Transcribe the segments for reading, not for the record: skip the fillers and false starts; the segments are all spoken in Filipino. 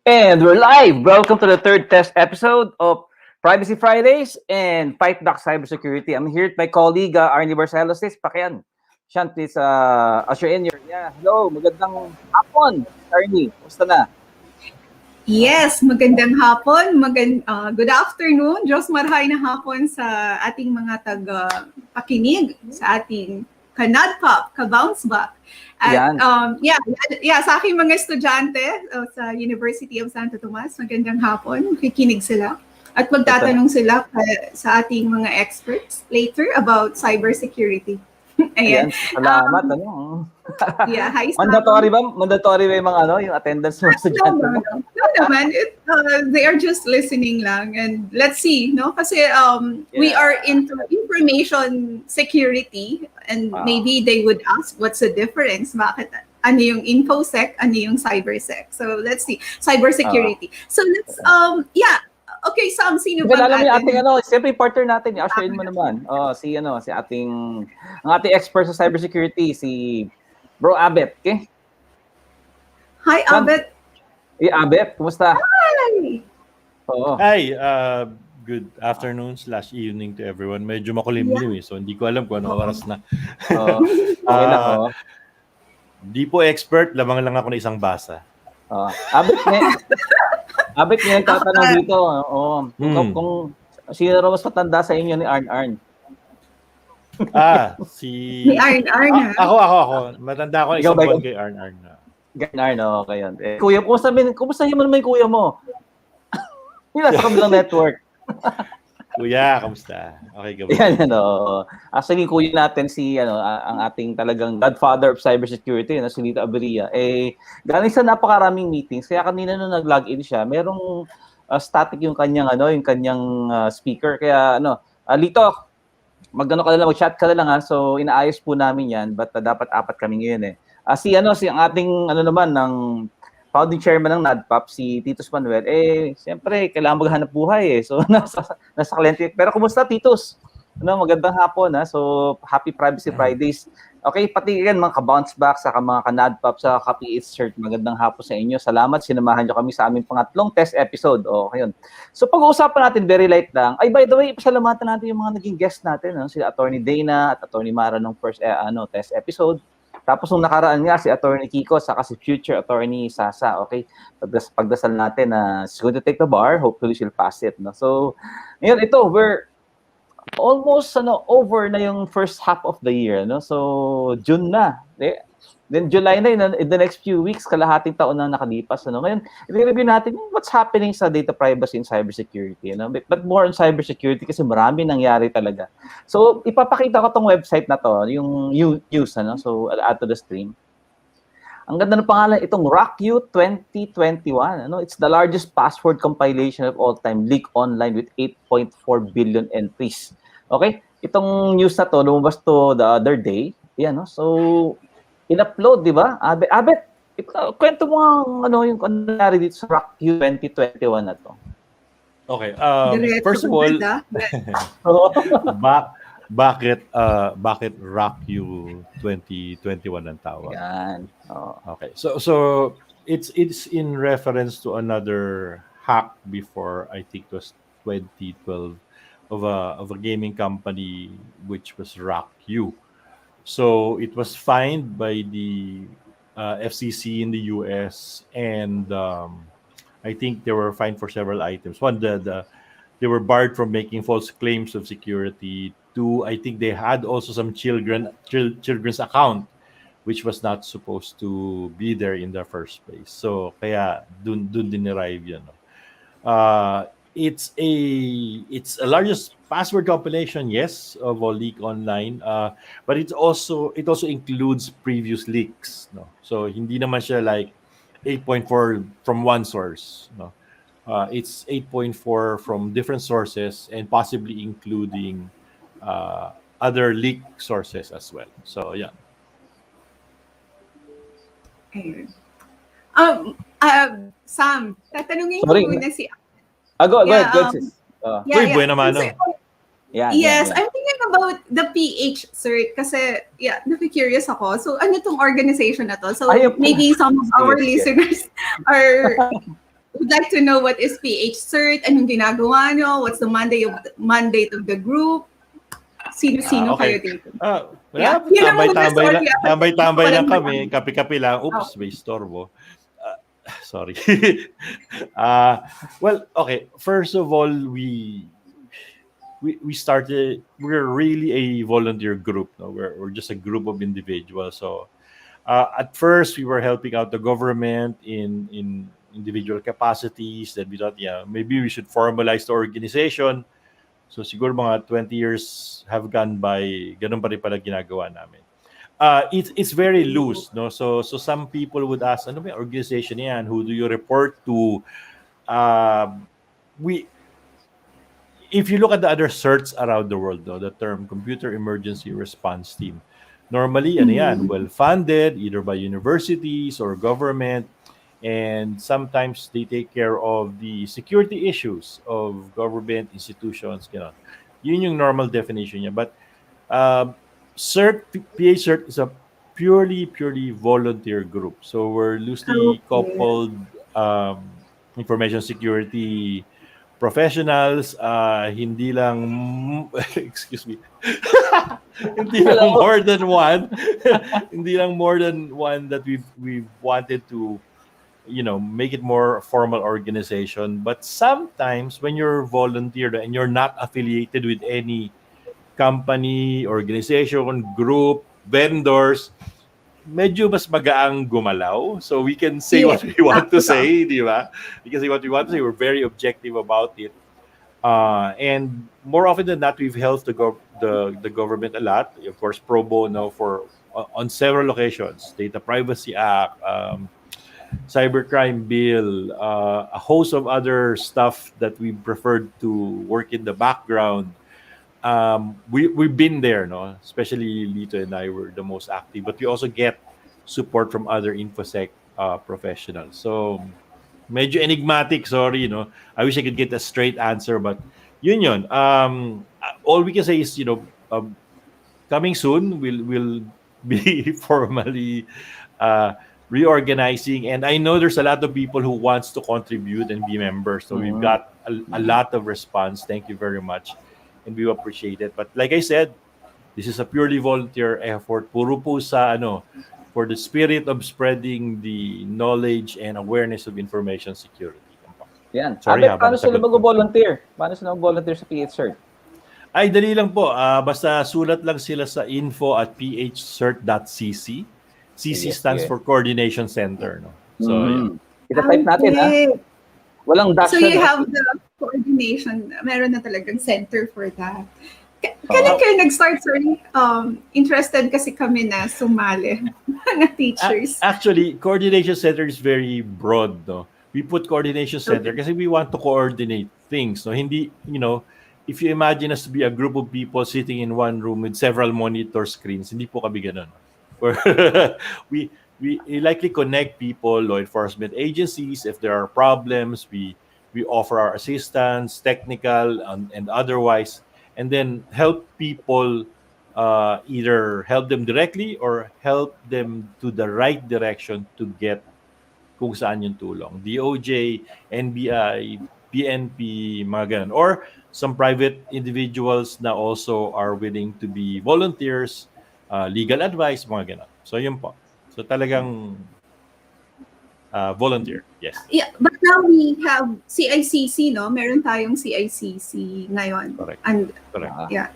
And we're live. Welcome to the third test episode of Privacy Fridays and FightBack Cybersecurity. I'm here with my colleague, Arnie Barcelos. Pakian. Sean, please usher in your... Yeah, hello. Magandang hapon, Arnie. Kumusta na? Yes, magandang hapon. Good afternoon. Diyos marhay na hapon sa ating mga taga-pakinig, sa ating ka-NADPOP, ka-BounceBack. At sa aking mga estudyante sa University of Santo Tomas, magandang hapon. Makikinig sila. At magtatanong sila sa ating mga experts later about cybersecurity. Ayan. Salamat. Hi, Mandatory ba? Mandatory ba yung mga yung attendance mo sa estudyante? No naman. They are just listening lang. And let's see, no? Kasi we are into information security and maybe they would ask what's the difference? Bakit? Ano yung InfoSec? Ano yung CyberSec? So let's see. Cybersecurity. So let's, okay, Sam, sino ba natin? Ating siyempre partner natin, i-usherin mo naman. Si ang ating expert sa cybersecurity, si Bro Abet, okay? Hi, Abet. Abet, kumusta? Hi. Hi, good afternoon / evening to everyone. Medyo makulimlim so hindi ko alam kung anong oras na. Di po expert, lamang lang ako na isang basa. Abet niya yung tatanong dito. Kung sino raw mas matanda sa inyo ni Arn. Ni Arn. Ako. Matanda ako isang buwan kay Arn. Okay yun. Kuya, kumusta naman yung kuya mo? Yung nasa kabilang network. Kuya, kamusta? Okay, gabi. Actually, kuya natin ang ating talagang godfather of cybersecurity, si Lito Aberia. Galing sa napakaraming meetings, kaya kanina nung nag-login siya, merong static yung kanyang speaker. Kaya Lito, mag-chat ka na lang So inaayos po namin 'yan, but dapat 4 kami ngayon si ang ating naman ng founding chairman ng NADPOP, si Titus Manuel, siyempre, kailangan maghanap buhay So, nasa kliyente. Pero kumusta, Titus? Magandang hapon, So, happy Privacy Fridays. Okay, pati yan, mga ka-BounceBack, saka mga ka-NADPOP, saka ka-PH-CERT, magandang hapon sa inyo. Salamat, sinamahan nyo kami sa aming pangatlong test episode. Okay, yun. So, pag-uusapan natin, very light lang. By the way, pasalamatan natin yung mga naging guest natin, sila Attorney Dana at Attorney Mara ng first test episode. Tapos nung nakaraan nga si Attorney Kiko saka si future Attorney Sasa, okay? Pagdasal natin na she's going to take the bar, hopefully she'll pass it, So, ngayon we're almost over na yung first half of the year, So, June na. Then July na in the next few weeks, kalahating taon na nakalipas, Ngayon, i-review natin what's happening sa data privacy and cybersecurity, But more on cybersecurity kasi marami nangyari talaga. So, ipapakita ko tong website na to, yung news, So, I'll add to the stream. Ang ganda ng pangalan, itong RockU 2021, It's the largest password compilation of all time, leaked online with 8.4 billion entries. Okay? Itong news na to, lumabas to the other day. So, in-upload, di ba? Abet, kwento mo yung nangyari dito sa RockU 2021 na to. Okay. First of all, bakit RockU 2021 ang tawag? Yan. Okay. So it's in reference to another hack before, I think it was 2012, of a gaming company which was RockU. So it was fined by the FCC in the US, and I think they were fined for several items. One, they were barred from making false claims of security. Two, I think they had also some children's account, which was not supposed to be there in the first place. So kaya dun dinerive yun. It's a largest password compilation, yes, of a leak online, but it also includes previous leaks, So hindi naman siya like 8.4 from one source, It's 8.4 from different sources and possibly including other leak sources as well. So yeah. Sam, tatanungin ko muna si Go ahead, sis. Buena mano. Yes, I'm thinking about the PH-CERT kasi, naku-curious ako. So, ano tong organization na to? So, maybe some of our listeners are would like to know what is PH-CERT, anong ginagawa nyo, what's the mandate of the group, sino-sino okay. kayo dito. Wala, Yun ang muna, sorry, tambay lang walang kami, kape-kape lang. Oops, may storbo. Sorry. Well, okay. First of all, we started. We're really a volunteer group. No? We're just a group of individuals. So at first, we were helping out the government in individual capacities. Then we thought, maybe we should formalize the organization. So siguro mga 20 years have gone by, ganun pa rin pala ginagawa namin. It's very loose, no? So some people would ask, ano ba yung organization yan? Who do you report to? If you look at the other certs around the world, no, the term Computer Emergency Response Team, normally, ano yan, well-funded, either by universities or government, and sometimes they take care of the security issues of government institutions, gano'n. Yun yung normal definition niya. But PH-CERT is a purely volunteer group. So we're loosely coupled information security professionals, hindi lang excuse me. Hindi lang more than one. Hindi lang more than one that we've wanted to make it more formal organization. But sometimes when you're volunteer and you're not affiliated with any company, organization, group, vendors, medyo mas magaang gumalaw. So we can say what we want to say, di ba? We can say what we want to say. We're very objective about it. And more often than not, we've helped the government a lot. Of course, pro bono on several occasions. Data Privacy Act, cybercrime bill, a host of other stuff that we preferred to work in the background. We've been there, no? Especially Lito and I were the most active, but we also get support from other InfoSec professionals. So medyo enigmatic, sorry, I wish I could get a straight answer, but yun. All we can say is, coming soon, we'll be formally reorganizing, and I know there's a lot of people who wants to contribute and be members. So we've got a lot of response. Thank you very much, and we appreciate it. But like I said, this is a purely volunteer effort. Puro po sa for the spirit of spreading the knowledge and awareness of information security. Yan. Sorry, paano sila mag-volunteer? Paano sila mag-volunteer sa PH-CERT? Ay, dali lang po. Basta sulat lang sila sa info@phcert.cc. CC stands for Coordination Center, no? So, Ita-type natin, ha? Walang dash. So you have the coordination. Meron na talagang center for that. Kailan kayo nag-start, sir? Interested kasi kami na sumali na teachers. Actually, Coordination Center is very broad, no? We put Coordination Center kasi we want to coordinate things, no? Hindi, if you imagine us to be a group of people sitting in one room with several monitor screens, hindi po kami ganun. we likely connect people, law enforcement agencies. If there are problems, we offer our assistance, technical and otherwise, and then help people, either help them directly or help them to the right direction to get kung saan yung tulong. DOJ, NBI, PNP, mga ganun. Or some private individuals na also are willing to be volunteers, legal advice, mga ganun. So, yun po. So, talagang volunteer. Yes. Yeah, but now we have CICC, no? Meron tayong CICC ngayon. Correct. And, Correct. yeah.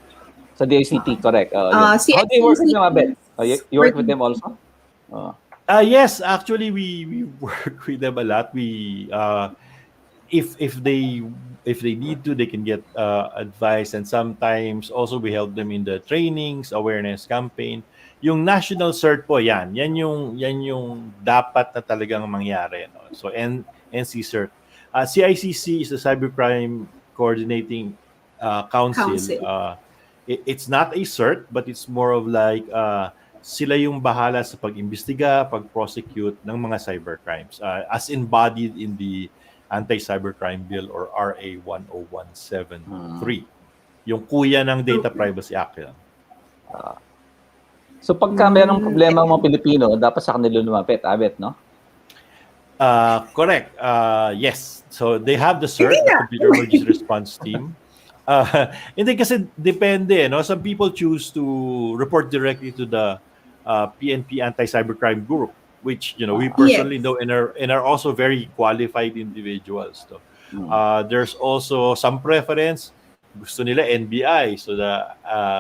Sa DICT, correct. How do you work with them, Abet? You work with them also? Yes, actually, we work with them a lot. We, if they need to, they can get advice, and sometimes also we help them in the trainings, awareness campaign. Yung national cert po, yan yung dapat na talagang mangyari, no? So NC cert. CICC is the Cybercrime Coordinating Council. It's not a cert, but it's more of like sila yung bahala sa pag-imbestiga, pag-prosecute ng mga cybercrimes, as embodied in the Anti-Cybercrime Bill or RA 10173. Yung kuya ng Data Privacy Act yan. So pagka mayroong problema ng mga Pilipino, dapat sa kanila lumapit, Abet, no? Correct. Yes. So they have the Hindi CERT, the na. Computer Emergency Response Team. Hindi kasi depende, no? Some people choose to report directly to the PNP Anti-Cybercrime Group, which we personally Yes. know and are also very qualified individuals. No? There's also some preference. Gusto nila NBI, so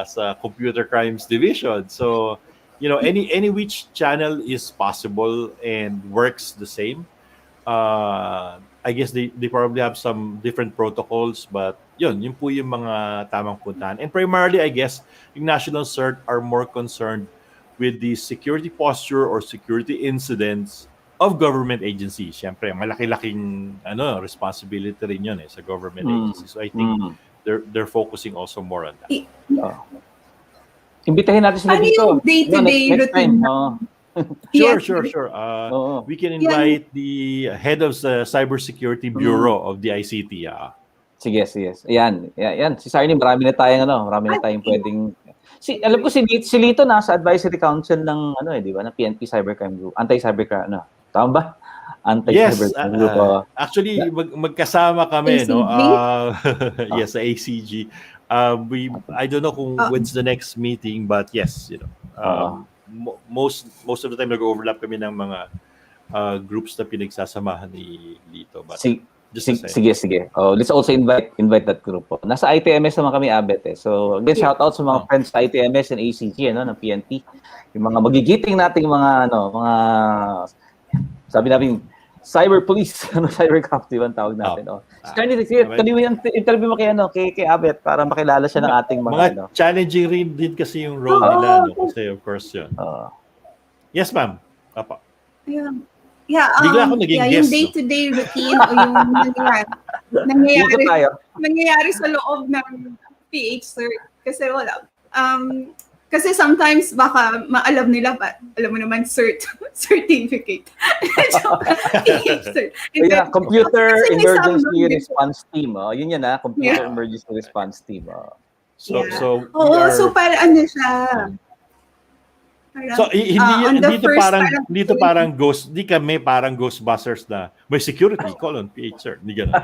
sa Computer Crimes Division. So any which channel is possible and works the same. I guess they probably have some different protocols, but yun po yung mga tamang puntahan. And primarily, I guess, yung National CERT are more concerned with the security posture or security incidents of government agencies. Siyempre, malaki-laking responsibility rin yun sa government agencies. So I think they're focusing also more on that. Imbitahin natin sila Ano dito. yung day-to-day Next time. Yes. Sure. We can invite the head of the Cybersecurity Bureau of the ICT. Sige. Ayan. Si Sarni, marami na tayong pwedeng. Alam ko si Lito nasa advisory council ng di ba, ng PNP Cybercrime Group, Anti-Cybercrime Tama ba? Anti-Cybercrime Group. Actually magkasama kami, ACG? no. Yes, sa ACG. I don't know kung when's the next meeting, but yes, most of the time nag-overlap kami ng mga groups na pinagsasamahan ni Lito. But sige. Let's also invite that group. Nasa ITMS naman kami, Abet. So again, shout out sa mga friends sa ITMS and ACG ng PNP. Yung mga magigiting nating mga sabi namin cyber police, cyber cop, diba ang tawag natin. Starting yung interview mo kay Abet para makilala siya ng ating mga challenging rin din kasi yung role nila, no? Kasi of course yun. Yes, ma'am. Apa. Bigla ako naging guest. Yung day-to-day routine o yung nangyayari sa loob ng PH-CERT. Kasi wala. Kasi sometimes baka maalam nila ba, alam mo naman certificate. PH-CERT. Computer Emergency Response Team. Yun yan Computer Emergency Response Team. So para ano siya. So hindi parang ghost, di kami parang Ghostbusters na may security call on PH-CERT, hindi ganun.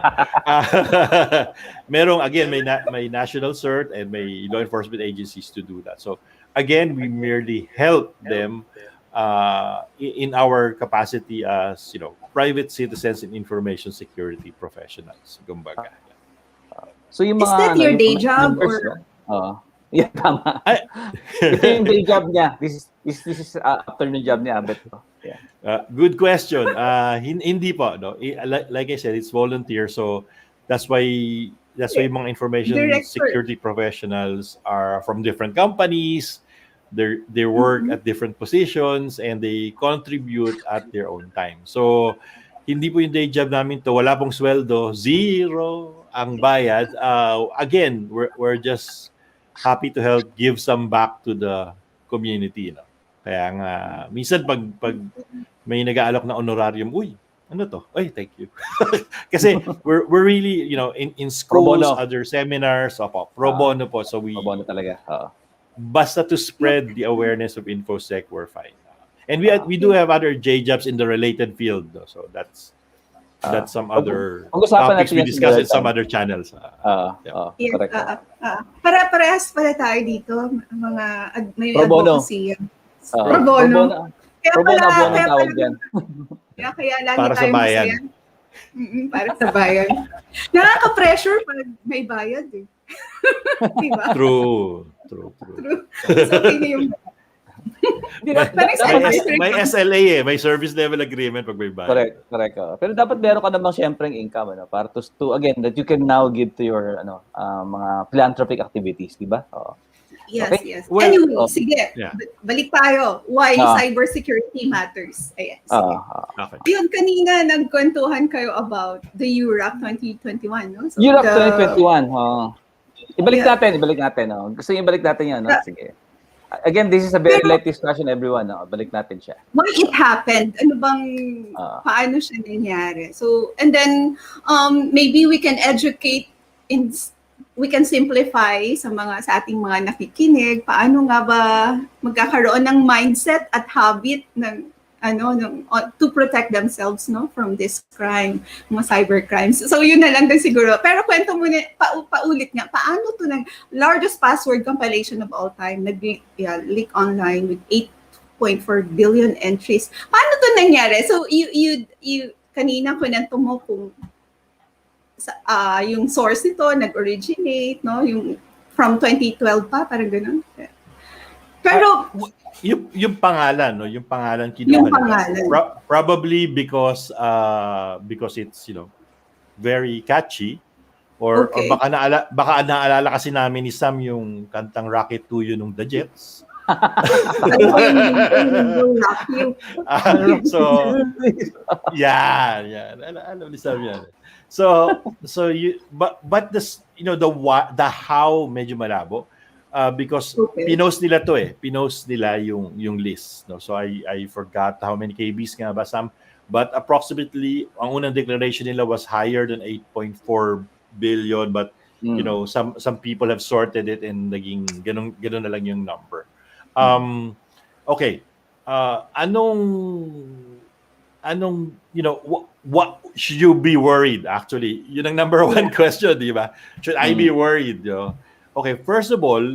Merong again may national CERT and may law enforcement agencies to do that. So again, we merely help them in our capacity as private citizens and information security professionals. Kumbaga. So yung mga, is that your day job or? Yeah, tama. Ito yung day job niya. This is afternoon job niya, Abet. Yeah. Good question. Hindi po, no. Like I said, it's volunteer, so that's why mga information security professionals are from different companies. They work at different positions and they contribute at their own time. So hindi po yung day job namin to. Wala pong sweldo, zero ang bayad. Again, we're just happy to help give some back to the community. Kaya nga, minsan pag may nag-aalok na honorarium, ano to? Ay, thank you. Kasi we're really, in schools, other seminars, pro bono po. So pro bono talaga. Basta to spread the awareness of InfoSec, we're fine. And we do have other J jobs in the related field. So that's some other topics we discuss in some other channels. Yes, parehas pala tayo dito, mga may pro bono. Advocacy. Pro bono. Pro bono ang tawag dyan. Kaya lagi para tayo sa bayan. masaya. Para sa bayan. Nakaka-pressure pag may bayad eh. Diba? True. So, okay yung may SLA may service level agreement pag may bayad. Correct. Pero dapat meron ka namang syempre income para to again that you can now give to your mga philanthropic activities, di ba? Yes, okay. Yes. Well, anyway, sige. Yeah. Balik tayo. Why cybersecurity matters. Ayan. Okay. Yun, kanina nagkwentuhan kayo about the URAC 2021, no? So URAC 2021. Ibalik natin. Gusto niyo ibalik natin yan, no? Sige. Again, this is a very light discussion, everyone. Balik natin siya. Why it happened? Ano bang, paano siya nangyari? So, and then, maybe we can educate, we can simplify sa ating mga nakikinig, paano nga ba magkakaroon ng mindset at habit ng to protect themselves from this crime, mga cyber crimes. So yun na lang din siguro. Pero kwento mo na paulit nga, paano to ng largest password compilation of all time leak online with 8.4 billion entries. Paano to nangyari? So you kanina kwento mo kung yung source nito nag-originate, yung from 2012 pa, parang ganun. Pero yung pangalan, yung pangalan kinuha nila. Probably because it's very catchy, or baka naalala kasi namin ni Sam yung kantang Rocket to You nung The Jets. So alam ni Sam yan. So you but this the how medyo malabo. Because pinost nila to pinost nila yung list, no? So I forgot how many KBs nga ba, Sam, but approximately ang unang declaration nila was higher than 8.4 billion, but some people have sorted it and naging ganun na lang yung number. Okay, anong what should you be worried? Actually, yun ang number one question, di ba? Should I be worried? Okay, first of all,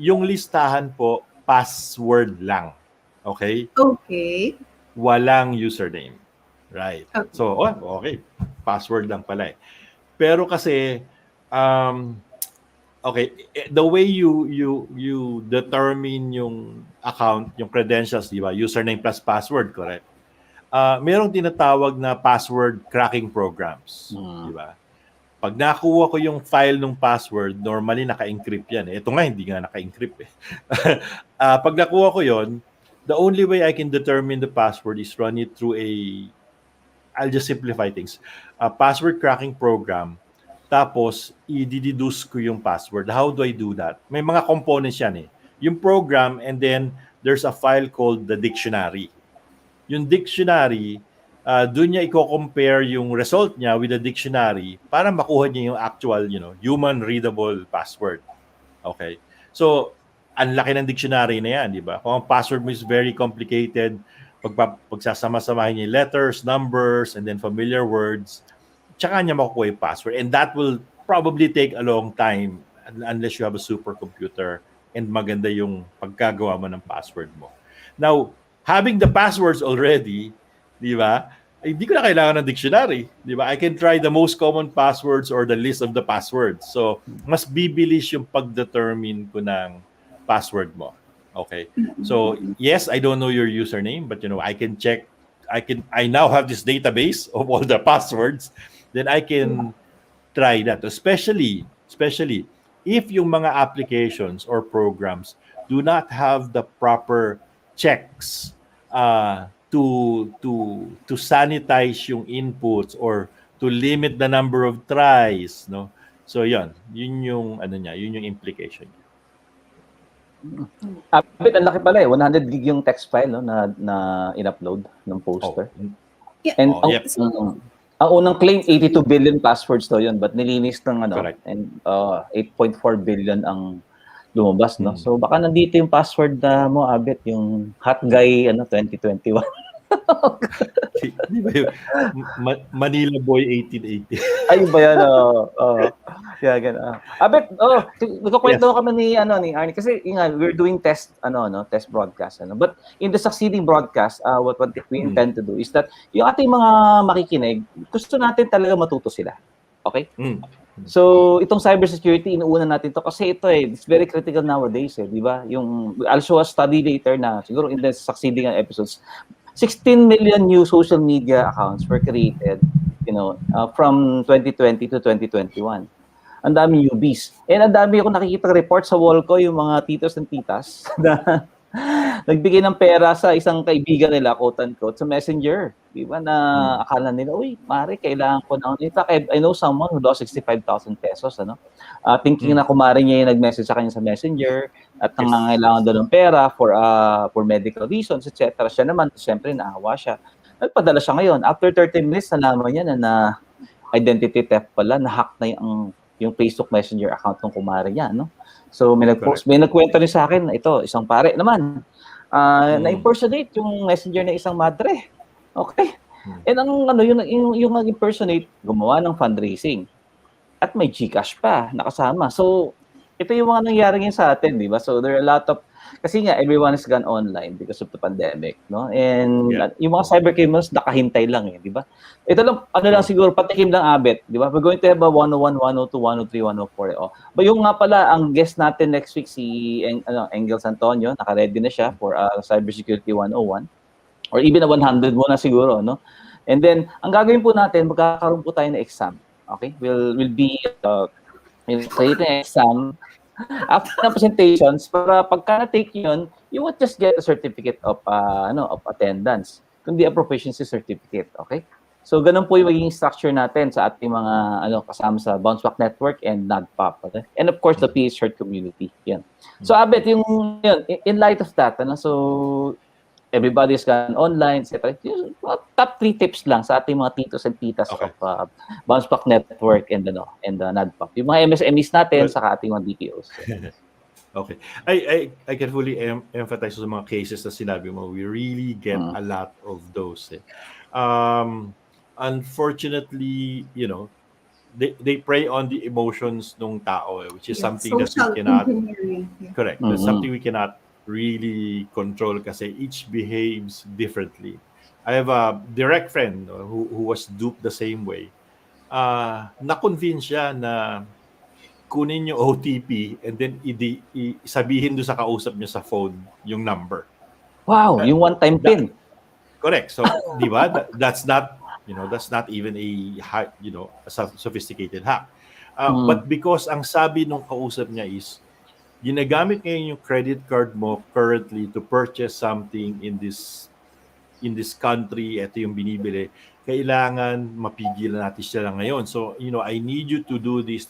yung listahan po, password lang. Okay? Okay. Walang username. Right. Okay. So, okay. Password lang pala Pero kasi, okay, the way you determine yung account, yung credentials, di ba? Username plus password, correct? Merong tinatawag na password cracking programs. Di ba? Pag nakuha ko yung file ng password, normally naka-encrypt yan. Ito nga, hindi nga naka-encrypt Pag nakuha ko yon, the only way I can determine the password is run it through I'll just simplify things, a password cracking program, tapos i-deduce ko yung password. How do I do that? May mga components yan Yung program, and then there's a file called the dictionary. Yung dictionary, doon niya i-compare yung result niya with the dictionary para makuha niya yung actual, human readable password. Okay? So, ang laki ng dictionary na yan, di ba? Kung ang password mo is very complicated, pagsasama-samahin niya letters, numbers, and then familiar words, tsaka niya makukuha yung password. And that will probably take a long time unless you have a supercomputer and maganda yung pagkagawa mo ng password mo. Now, having the passwords already, di ba? Hindi ko na kailangan ng dictionary, di ba? I can try the most common passwords or the list of the passwords. So, mas bibilis yung pag-determine ko ng password mo. Okay? So, yes, I don't know your username, but I can check. I now have this database of all the passwords. Then I can try that. Especially if yung mga applications or programs do not have the proper checks to sanitize yung inputs or to limit the number of tries, no? So yun yung implication niya. Abit, ang laki pala 100 gig yung text file na in-upload ng poster. And ang unang claim 82 billion passwords daw yun, but nilinis ng Correct. And 8.4 billion ang lumabas, no? So baka nandito yung password na mo, Abit, yung hot guy 2021. Di ba yung Manila Boy 1880? Ay ba yan? Yeah, ganun. Abit, nagkukwento kami ni Arnie kasi we're doing test broadcast But in the succeeding broadcast, what we intend to do is that yung ating mga makikinig, gusto natin talaga matuto sila. Okay? So, itong cybersecurity, inuuna natin to kasi it's very critical nowadays, di ba? I'll show a study later na siguro in the succeeding episodes, 16 million new social media accounts were created, from 2020 to 2021. Ang dami newbies. And ang dami ako nakikita report sa wall ko, yung mga titos and titas na nagbigay ng pera sa isang kaibigan nila, quote-unquote, sa messenger. Di ba, na akala nila, uy, mare, kailangan ko na. In fact, I know someone who lost 65,000 pesos, thinking na kumare niya yung nag-message sa kanya sa messenger at nangangailangan doon ng pera for medical reasons, etc. Siya naman, siyempre, naawa siya. Nagpadala siya ngayon. After 30 minutes, nalaman niya na identity theft pala, na-hack na yung Facebook Messenger account ng kumare niya, no? So may nagpost, may nagkwento rin sa akin, ito, isang pare naman. na-impersonate yung messenger ng isang madre. Okay? And yung nag-impersonate, gumawa ng fundraising. At may GCash pa nakasama. So, ito yung mga nangyari ngayon sa atin, di ba? So, there are a lot of, kasi nga, everyone has gone online because of the pandemic, no? And yung mga cybercriminals, nakahintay lang di ba? Ito lang, lang siguro, patikim lang abet, di ba? We're going to have a 101, 102, 103, 104. But yung nga pala, ang guest natin next week, si Engel Santonio, naka-ready na siya for Cybersecurity 101. Or even a 100 muna siguro, no? And then, ang gagawin po natin, magkakaroon po tayo ng exam. Okay? We'll be create an exam after the presentations para pagka na-take yun, you won't just get a certificate of attendance, kundi a proficiency certificate. Okay? So, ganun po yung magiging structure natin sa ating mga kasama sa BounceBack Network and NADPOP. Okay? And of course, the PH-CERT community. Yan. So, Abet, in light of that, so everybody's gone online, etc. Top 3 tips lang sa ating mga titos and titas of BounceBack Network and NADPOP. Yung mga MSMEs natin sa ating mga DPOs. Okay. I can fully emphasize sa mga cases na sinabi mo. We really get a lot of those. Unfortunately, they prey on the emotions ng tao, which is something that we cannot... Correct. That's something we cannot really control kasi each behaves differently. I have a direct friend who was duped the same way. Na-convince siya na kunin yung OTP and then sabihin doon sa kausap niya sa phone yung number. Wow, yung one-time PIN. Correct. So, di ba? That's not even a sophisticated hack. But because ang sabi nung kausap niya is ginagamit ngayon yung credit card mo currently to purchase something in this country, ito yung binibili, kailangan mapigilan natin sila ngayon. So, I need you to do this.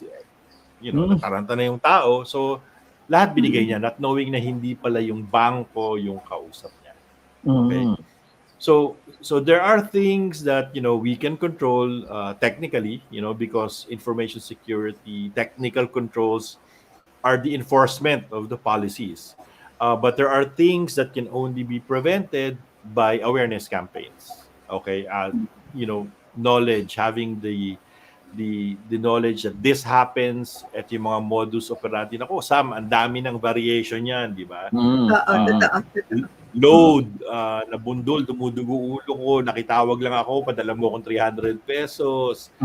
Nataranta na yung tao. So, lahat binigay niya, not knowing na hindi pala yung bangko yung kausap niya. Okay? So there are things that, we can control technically, because information security, technical controls are the enforcement of the policies. But there are things that can only be prevented by awareness campaigns. Okay? Knowledge, having the knowledge that this happens at yung mga modus operandi. Nako, Sam, ang dami ng variation yan, di ba? Load, nabundol, dumudugo ulo ko, nakitawag lang ako, padala mo akong 300 pesos.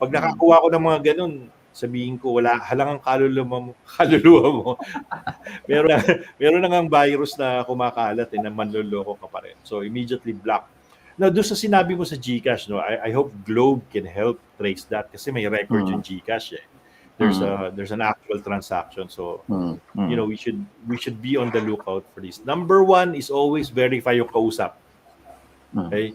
Pag nakakuha ko ng mga ganun, sabihin ko, wala, halangang kaluluwa mo. Meron na ngang virus na kumakalat na manloloko ka pa rin. So, immediately block. Now, doon sa sinabi mo sa GCash, I hope Globe can help trace that kasi may record yung GCash. There's an actual transaction. So, we should be on the lookout for this. Number 1 is always verify yung kausap. Okay?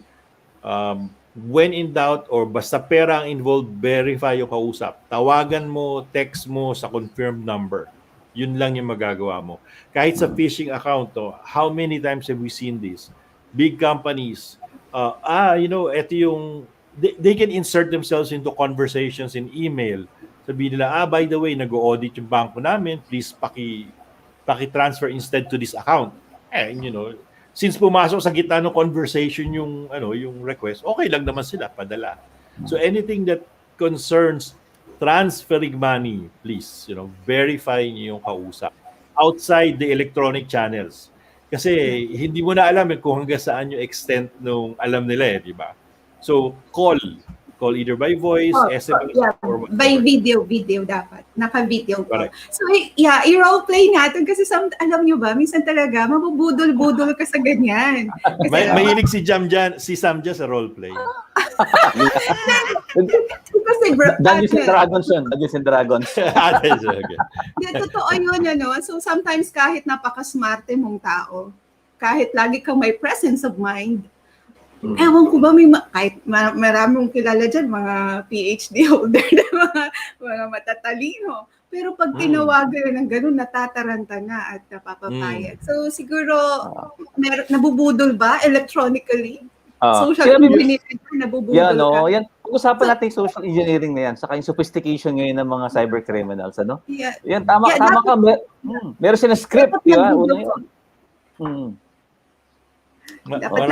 When in doubt or basta pera ang involved, verify yung kausap. Tawagan mo, text mo sa confirmed number. Yun lang yung magagawa mo. Kahit sa phishing account, how many times have we seen this? Big companies, ito yung, they can insert themselves into conversations in email. Sabihin nila, by the way, nag-audit yung banko namin, please paki-transfer instead to this account. Since pumasok sa gitna ng conversation yung request, okay lang naman sila padala. So anything that concerns transferring money, please, verify niyo yung kausap outside the electronic channels. Kasi hindi mo na alam kung hanggang saan yung extent nung alam nila di ba? So call either by voice, SMS, or whatever. By video dapat. Naka-video call. So, i-role play natin kasi alam nyo ba, minsan talaga, mabubudol-budol ka sa ganyan. Mahilig si Sam dyan sa role play. Kasi Dungeons and Dragons yun. Dungeons and Dragons. Totoo yun, So, sometimes kahit napaka-smarte mong tao, kahit lagi kang may presence of mind, ewan ko ba, kahit marami mong kilala dyan, mga PhD holder na mga matatalino. Pero pag tinawagan ng ganun, natataranta na at napapapayag. So siguro, nabubudol ba electronically? Social engineering nabubudol ka? Yan. Pag-usapan natin social engineering na yan, saka yung sophistication ngayon ng mga cybercriminals, Yan, tama ka. Meron silang script, di ba? Una yun. Dapat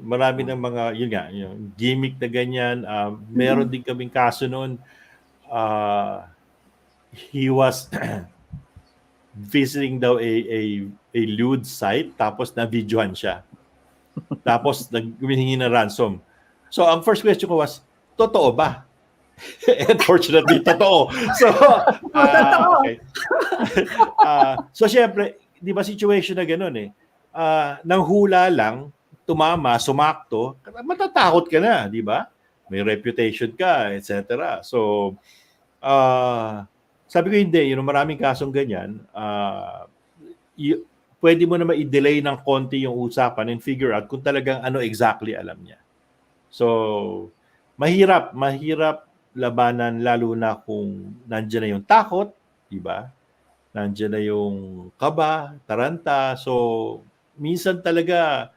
marami ng mga yun nga, yung gimmick na ganyan. Meron din kaming kaso noon. He was visiting daw a lewd site, tapos na-videohan siya. Tapos humihingi ng ransom. So ang first question ko was, totoo ba? Unfortunately, totoo. So, okay. So syempre, di ba situation na gano'n eh. Nang hula lang, tumama, sumakto, matatakot ka na, di ba? May reputation ka, etc. So, sabi ko hindi, maraming kasong ganyan. Pwede mo na i-delay ng konti yung usapan and figure out kung talagang ano exactly alam niya. So, mahirap labanan, lalo na kung nandiyan na yung takot, di ba? Nandiyan na yung kaba, taranta. So, minsan talaga,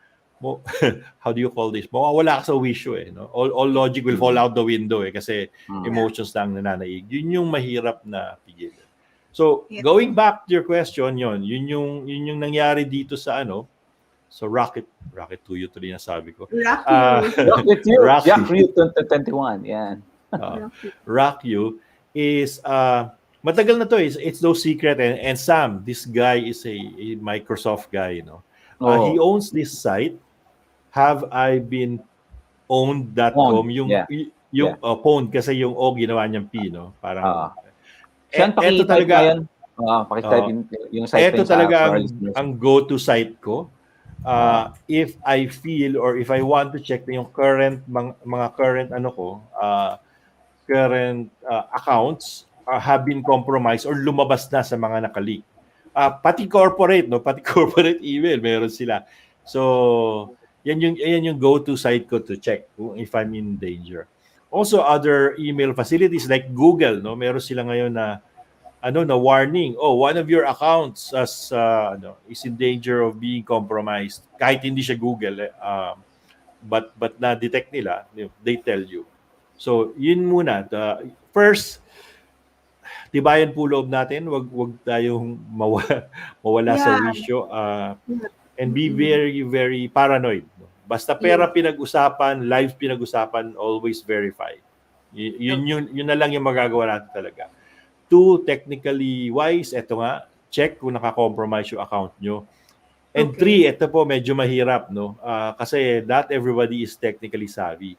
how do you call this? Mawawala ka sa wisyo eh. No? All logic will fall out the window eh, kasi emotions lang nananaig. Yun yung mahirap na pigilan. So, going back to your question, yun yung nangyari dito sa so Rocket Tuyo tuloy na sabi ko. Rocket You 2021, yan. Rock You is matagal na to, it's no secret, and Sam, this guy is a Microsoft guy, he owns this site, Have I Been Owned.com, yung pwned kasi yung O ginawa niyang P, parang eto talaga yung site. Ito talaga ang go-to site ko. If I feel or if I want to check yung current mga current current accounts have been compromised or lumabas na sa mga nakaleak. Pati corporate email meron sila. So yan yung go-to site ko to check if I'm in danger. Also other email facilities like Google, meron sila ngayon na warning, one of your accounts is in danger of being compromised. Kahit hindi siya Google, but na-detect nila, they tell you. So, yun muna. First, tibayan po loob natin, wag tayong mawala sa wisyo, and be very, very paranoid. Basta pera pinag-usapan, lives pinag-usapan, always verify. Yun na lang yung magagawa natin talaga. 2, technically wise, eto nga, check kung naka-compromise yung account nyo. And 3, ito po medyo mahirap, kasi not everybody is technically savvy.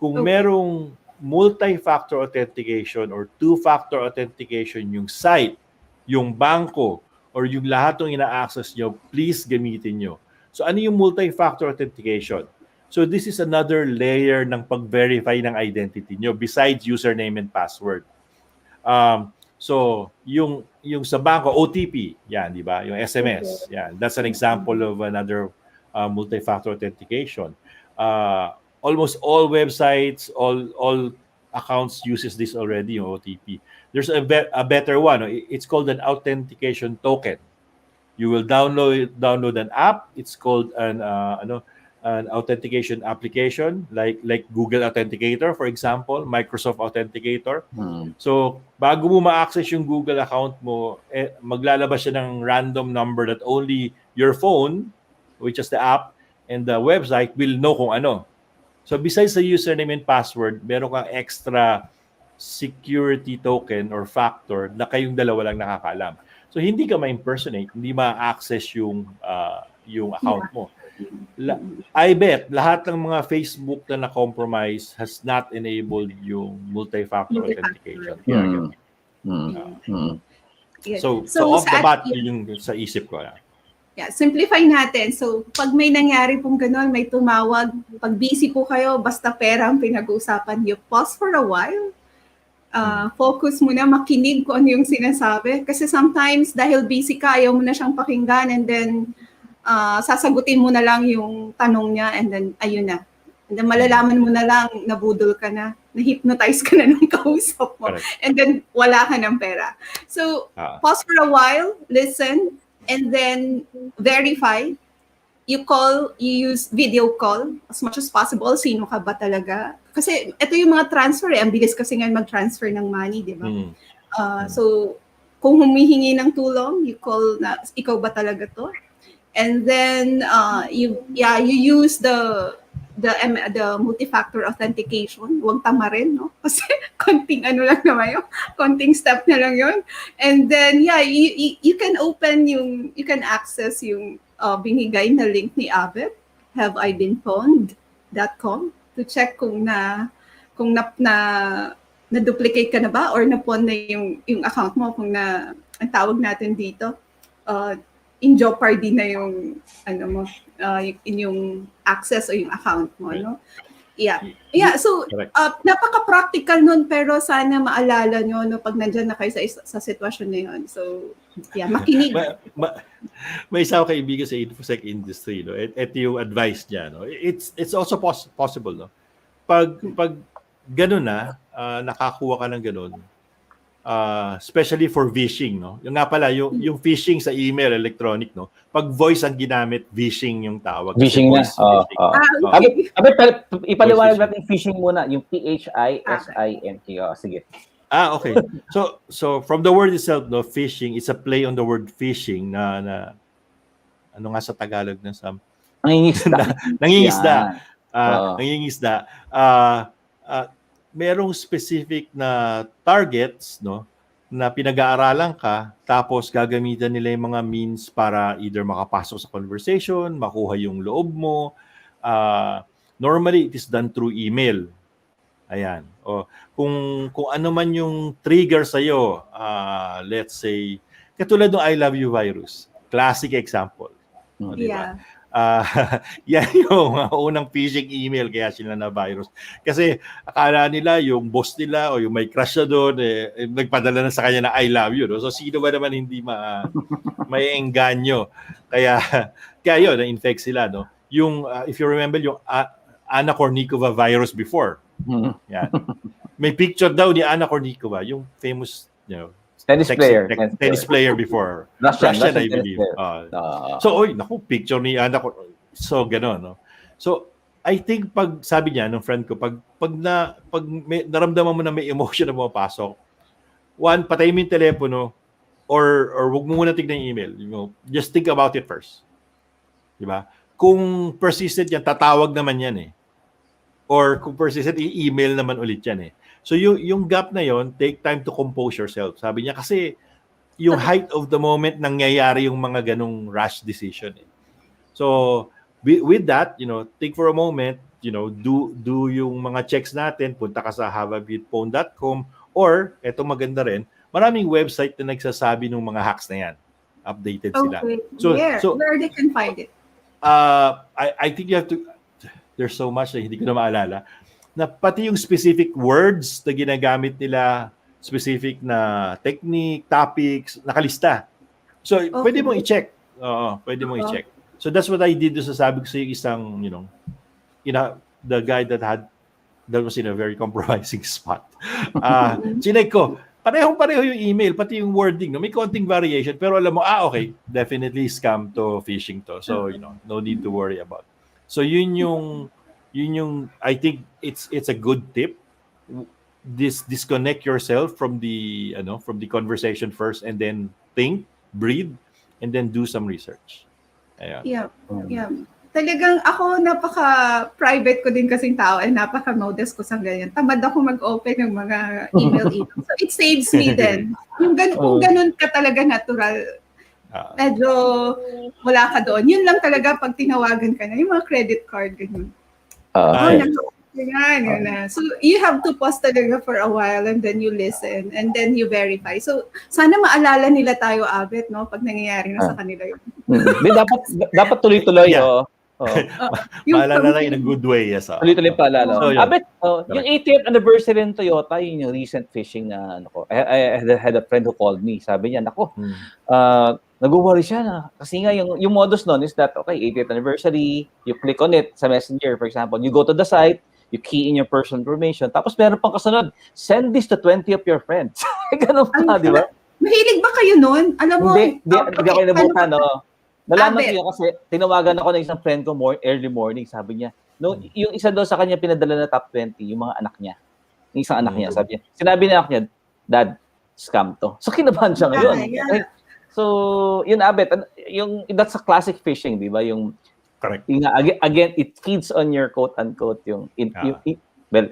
Kung merong multi-factor authentication or 2-factor authentication yung site, yung bangko, or yung lahat ng ina-access nyo, please gamitin nyo. So ano yung multi-factor authentication? So this is another layer ng pag-verify ng identity nyo besides username and password. So yung sa bangko, OTP, yan, di ba? Yung SMS, yan. That's an example of another multi-factor authentication. Almost all websites, all accounts uses this already, yung OTP. There's a better one. It's called an authentication token. You will download an app. It's called an authentication application like Google Authenticator, for example, Microsoft Authenticator. So, bago mo ma-access yung Google account mo, maglalabas siya ng random number that only your phone, which is the app, and the website will know kung ano. So, besides the username and password, meron kang extra security token or factor na kayong dalawa lang nakakaalam. So, hindi ka ma-impersonate, hindi ma-access yung account mo. I bet lahat ng mga Facebook na na-compromise has not enabled yung multi-factor authentication. So off the bat, yun yung sa isip ko. Simplify natin. So, pag may nangyari pong gano'n, may tumawag, pag busy po kayo, basta pera ang pinag-uusapan, you pause for a while. Focus muna, makinig kung ano yung sinasabi. Kasi sometimes, dahil busy ka, ayaw mo na siyang pakinggan, and then, sasagutin mo na lang yung tanong niya, and then, ayun na. And then, malalaman mo na lang, nabudol ka na, na-hypnotize ka na ng kausap mo. Correct. And then, wala ka ng pera. So, pause for a while, listen, and then, verify. You use video call as much as possible. Sino ka ba talaga? Kasi ito yung mga transfer ang bilis kasi nga mag-transfer ng money, di ba? So, kung humihingi ng tulong, you call na, ikaw ba talaga to? And then you use the multi-factor authentication. Huwag tamarin, no? Kasi konting ano lang naman yun. Konting step na lang yun. And then you can access yung binigay na link ni Abet, haveibeenpwned.com, to check kung na-duplicate ka na ba or na-pawn na yung account mo, kung ang tawag natin dito, in jeopardy na yung yung access o yung account mo, no? So napaka-practical nun, pero sana maalala nyo, no, pag nandyan na kayo sa sitwasyon na yun. So makinig. May isa akong kaibigan sa InfoSec industry, no? Ito yung advice niya, no? It's also possible, no? Pag ganun na, nakakuha ka ng ganun, especially for phishing, no? Yung nga pala, yung phishing sa email, electronic, no? Pag voice ang ginamit, phishing yung tawag. Phishing na. Okay. Ipaliwanag natin phishing muna, yung PHISINT. Sige. Okay. So from the word itself, no, phishing, it's a play on the word fishing na ano nga sa Tagalog na sa nangingisda. Nangingisda. Merong specific na targets, no, na pinag-aaralan ka, tapos gagamitan nila yung mga means para either makapasok sa conversation, makuha yung loob mo. Normally, it is done through email. Ayan. Kung ano man yung trigger sa'yo, let's say, katulad ng I love you virus. Classic example. Diba? Yan yung unang phishing email, kaya sila na virus. Kasi akala nila yung boss nila o yung may crush na doon, nagpadala na sa kanya na I love you. No? So sino ba naman hindi may engganyo? Kaya yun, na-infect sila. No? Yung, if you remember, yung Anna Kournikova virus before. Yan. May picture daw ni Anna Kournikova, yung famous, tennis player before. Russian, I believe. So, naku, picture ni Anna. So, gano'n, no? So, I think pag sabi niya, ng friend ko, pag naramdaman mo na may emotion na pumapasok, one, patay mo yung telepono, or wag mo muna tignan yung email. Just think about it first. Diba? Kung persistent yan, tatawag naman yan eh. Or kung persistent, i-email naman ulit yan eh. So yung gap na yon, take time to compose yourself. Sabi niya kasi yung height of the moment nangyayari yung mga ganong rash decision. Eh. So with that, think for a moment, do yung mga checks natin, punta ka sa haveibeenpwned.com, or eto maganda rin, maraming website na nagsasabi ng mga hacks na yan. Updated sila. So where they can find it? I think you have to, there's so much na hindi ko na maalala, na pati yung specific words na ginagamit nila, specific na technique, topics, nakalista. So, pwede mong i-check. Pwede mong i-check. So, that's what I did. So, sabi ko sa isang, the guy that was in a very compromising spot. Chinek ko, parehong-pareho yung email, pati yung wording. No? May konting variation. Pero alam mo, okay, definitely scam to, phishing to. So, no need to worry about. So, yun yung I think it's a good tip. Disconnect yourself from the conversation first, and then think, breathe, and then do some research. Ayan. Yeah. Talagang ako, napaka-private ko din kasing tao, and napaka-modest ko sa ganyan. Tamad ako mag-open ng mga email. So it saves me then. Kung ganun ka talaga natural, medyo wala ka doon. Yun lang talaga pag tinawagan ka na, yung mga credit card, ganun. So you have to pause talaga for a while, and then you listen, and then you verify. So sana maalala nila tayo, Abet, no, pag nangyayari na sa kanila yun. dapat tuloy-tuloy. Maalala lang in a good way, yes. Tuloy-tuloy paalala. Abet, yung 80th anniversary ng Toyota, yun yung recent phishing na I had a friend who called me. Sabi niya, nag-worry siya na. Kasi nga, yung modus nun is that, okay, 80th anniversary, you click on it sa Messenger, for example. You go to the site, you key in your personal information, tapos meron pang kasunod, send this to 20 of your friends. Ganun pa, di ba? Mahilig ba kayo nun? Alam mo, hindi ako inabutan, no? Nalaman ko yun kasi tinawagan ako ng isang friend ko early morning, sabi niya. No, yung isa daw sa kanya pinadala na top 20, yung mga anak niya. Yung isang anak niya, sabi niya. Sinabi na anak niya, Dad, scam to. So kinabahan siya ngayon. So, yun, Abet, yung that's a classic phishing, di ba? Yung Correct. again, it feeds on your quote-unquote well,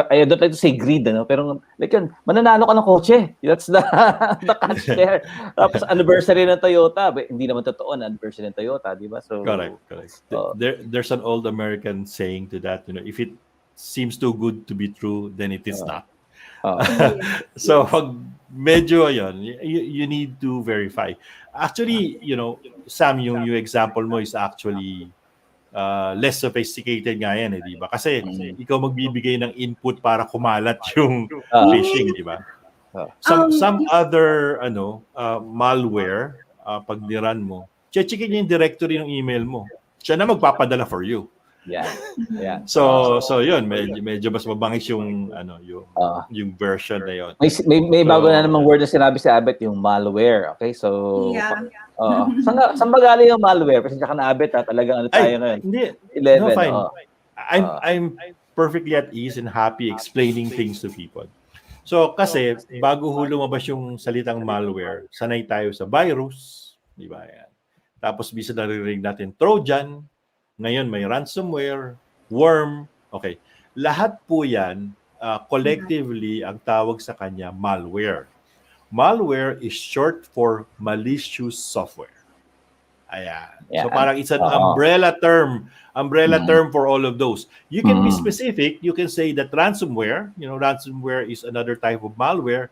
I don't like to say greed, ano? Pero like yun, mananalo ka ng kotse. That's the catch there. Tapos anniversary ng Toyota. Hindi naman totoo na anniversary ng Toyota, di ba? So, correct. There's an old American saying to that, if it seems too good to be true, then it is not. So pag medyo yun, you need to verify. Actually, Sam, yung example mo is actually less sophisticated nga yan, di ba? Kasi ikaw magbibigay ng input para kumalat yung phishing, di ba? Some other malware, pag niran mo, checkin niya yung directory ng email mo. Siya na magpapadala for you. Yeah. So yun, medyo mas mabangis yung yung version na yun. May bago na namang word na sinabi si Abet, yung malware. Okay? So saan ba galing yung malware? Kasi ka na Abet, talagang tayo ngayon. Hindi. 11. No, fine. I'm perfectly at ease and happy explaining things to people. So kasi bago lumabas yung salitang malware, sanay tayo sa virus, di ba? Yan. Tapos bisa naririnig natin Trojan. Ngayon may ransomware, worm, okay. Lahat po yan, collectively, ang tawag sa kanya, malware. Malware is short for malicious software. Ayan. Yeah. So parang it's an umbrella term for all of those. You can be specific. You can say that ransomware is another type of malware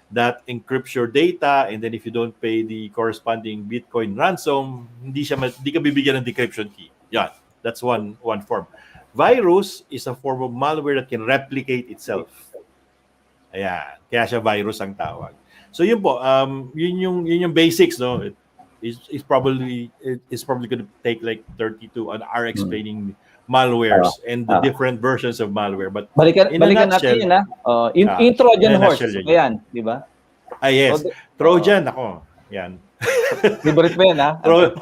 that encrypts your data, and then if you don't pay the corresponding Bitcoin ransom, hindi ka bibigyan ng decryption key. Yeah, that's one form. Virus is a form of malware that can replicate itself. Ayan, kaya siya virus ang tawag. So yun po, yun yung basics, no? It's probably going to take like 32 an hour explaining malwares and the different versions of malware. But balikan natin yun, yung Trojan horse, ayan, di ba? Yes, Trojan, ako, yan. Favorite mo yan,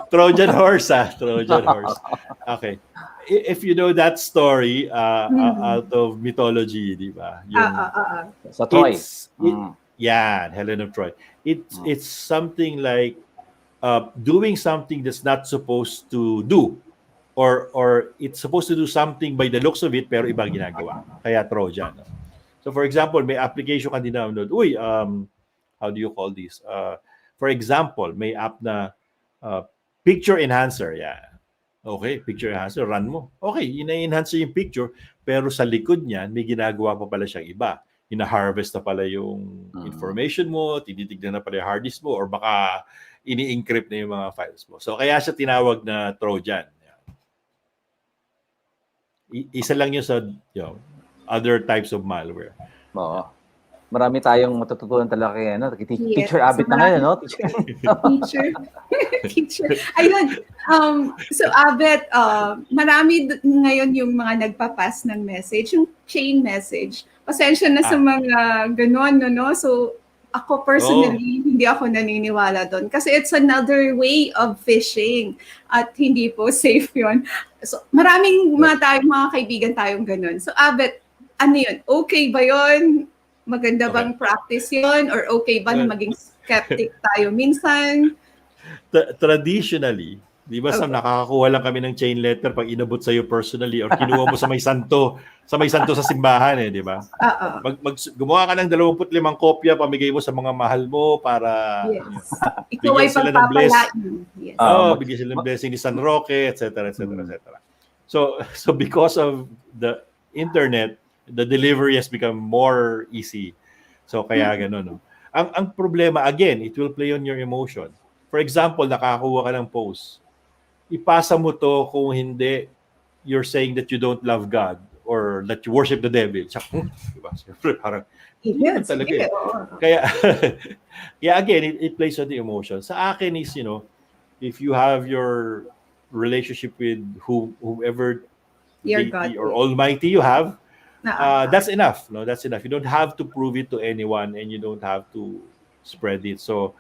Trojan horse, Trojan horse. Okay. If you know that story out of mythology, di ba? Sa Troy. Helen of Troy. It's something like doing something that's not supposed to do. Or it's supposed to do something by the looks of it, pero ibang ginagawa. Kaya Trojan. So for example, may application ka din-download. How do you call this? For example, may app na picture enhancer. Yeah. Okay, picture enhancer, run mo. Okay, ina-enhance yung picture, pero sa likod niyan, may ginagawa pa pala siyang iba. Ina-harvest na pala yung information mo, tinitignan na pala yung hard disk mo, or baka ini-encrypt na yung mga files mo. So kaya siya tinawag na Trojan. Isa lang yun sa other types of malware. Oo. Marami tayong matututunan talaga kay Teacher Abet na ngayon, no? Teacher. Ayun. So Abet, marami ngayon yung mga nagpapass ng message, yung chain message. Pasensya na sa mga ganon, no? So ako personally, hindi ako naniniwala doon. Kasi it's another way of phishing. At hindi po safe yun. So maraming mga kaibigan tayong ganon. So Abet, ano yun? Okay ba yun? Maganda bang practice yun? Or okay ba na maging skeptic tayo minsan? Traditionally, di ba Sam, nakakakuha lang kami ng chain letter pag inabot sa'yo personally or kinuha mo sa may santo sa simbahan, di ba? Gumawa ka ng 25 kopya, pamigay mo sa mga mahal mo para ikaw ay pagpapalain. Bigyan sila ng blessing ni San Roque, etc. So because of the internet, the delivery has become more easy. So kaya ganun, no? Ang problema, again, it will play on your emotion. For example, nakakuha ka ng post. Ipasa mo to kung hindi you're saying that you don't love God or that you worship the devil. Diba? Parang, talaga. Kaya again, it plays on the emotion. Sa akin is, if you have your relationship with whoever deity or almighty you have, that's enough. No, that's enough. You don't have to prove it to anyone, and you don't have to spread it. So,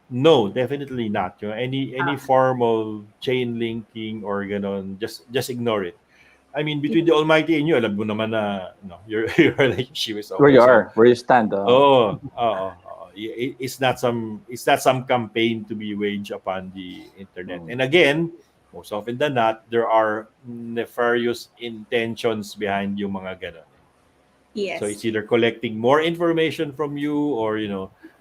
no, definitely not. Any form of chain linking or ganon, just ignore it. I mean, between the Almighty and you, alam mo naman na your relationship is over. Where you stand. It's not some campaign to be waged upon the internet. And again, most often than not, there are nefarious intentions behind yung mga ganon. Yes. So it's either collecting more information from you or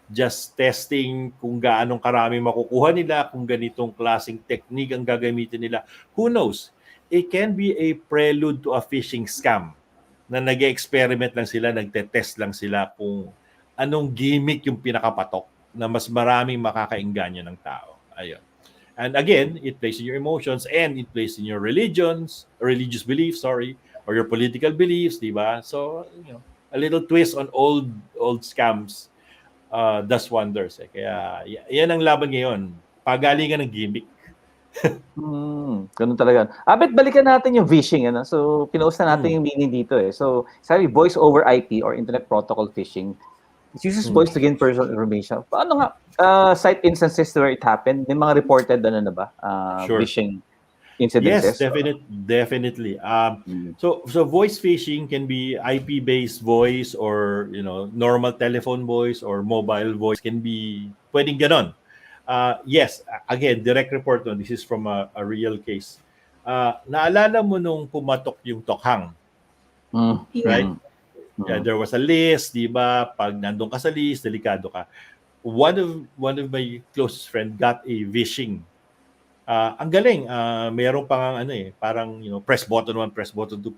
just testing kung gaanong karami makukuha nila, kung ganitong klaseng technique ang gagamitin nila. Who knows? It can be a prelude to a phishing scam na nag-experiment lang sila, nagte-test lang sila kung anong gimmick yung pinakapatok na mas maraming makakainganyo ng tao. Ayun. And again, it plays in your emotions and it plays in your religious beliefs, or your political beliefs, di ba? So, a little twist on old scams does wonders. Kaya, yan ang laban ngayon. Pagalingan ng gimmick. Ganun talaga. Abet, balikan natin yung phishing. So, pinost na natin yung meaning dito. So, sabi, voice over IP or internet protocol phishing. It uses voice to gain personal information. Paano nga? Site instances where it happened? May mga reported na ba? Sure. Phishing incidences? Yes, definitely. So voice phishing can be IP-based voice or normal telephone voice or mobile voice, can be pwedeng ganon. Yes, again, direct report no. This is from a real case. Naalala mo nung pumatok yung tokhang, right? Yeah, there was a list, di ba? Pag nandun ka sa list, delikado ka. One of my closest friend got a phishing. Ang galing, mayroon pang parang press button 1, press button 2,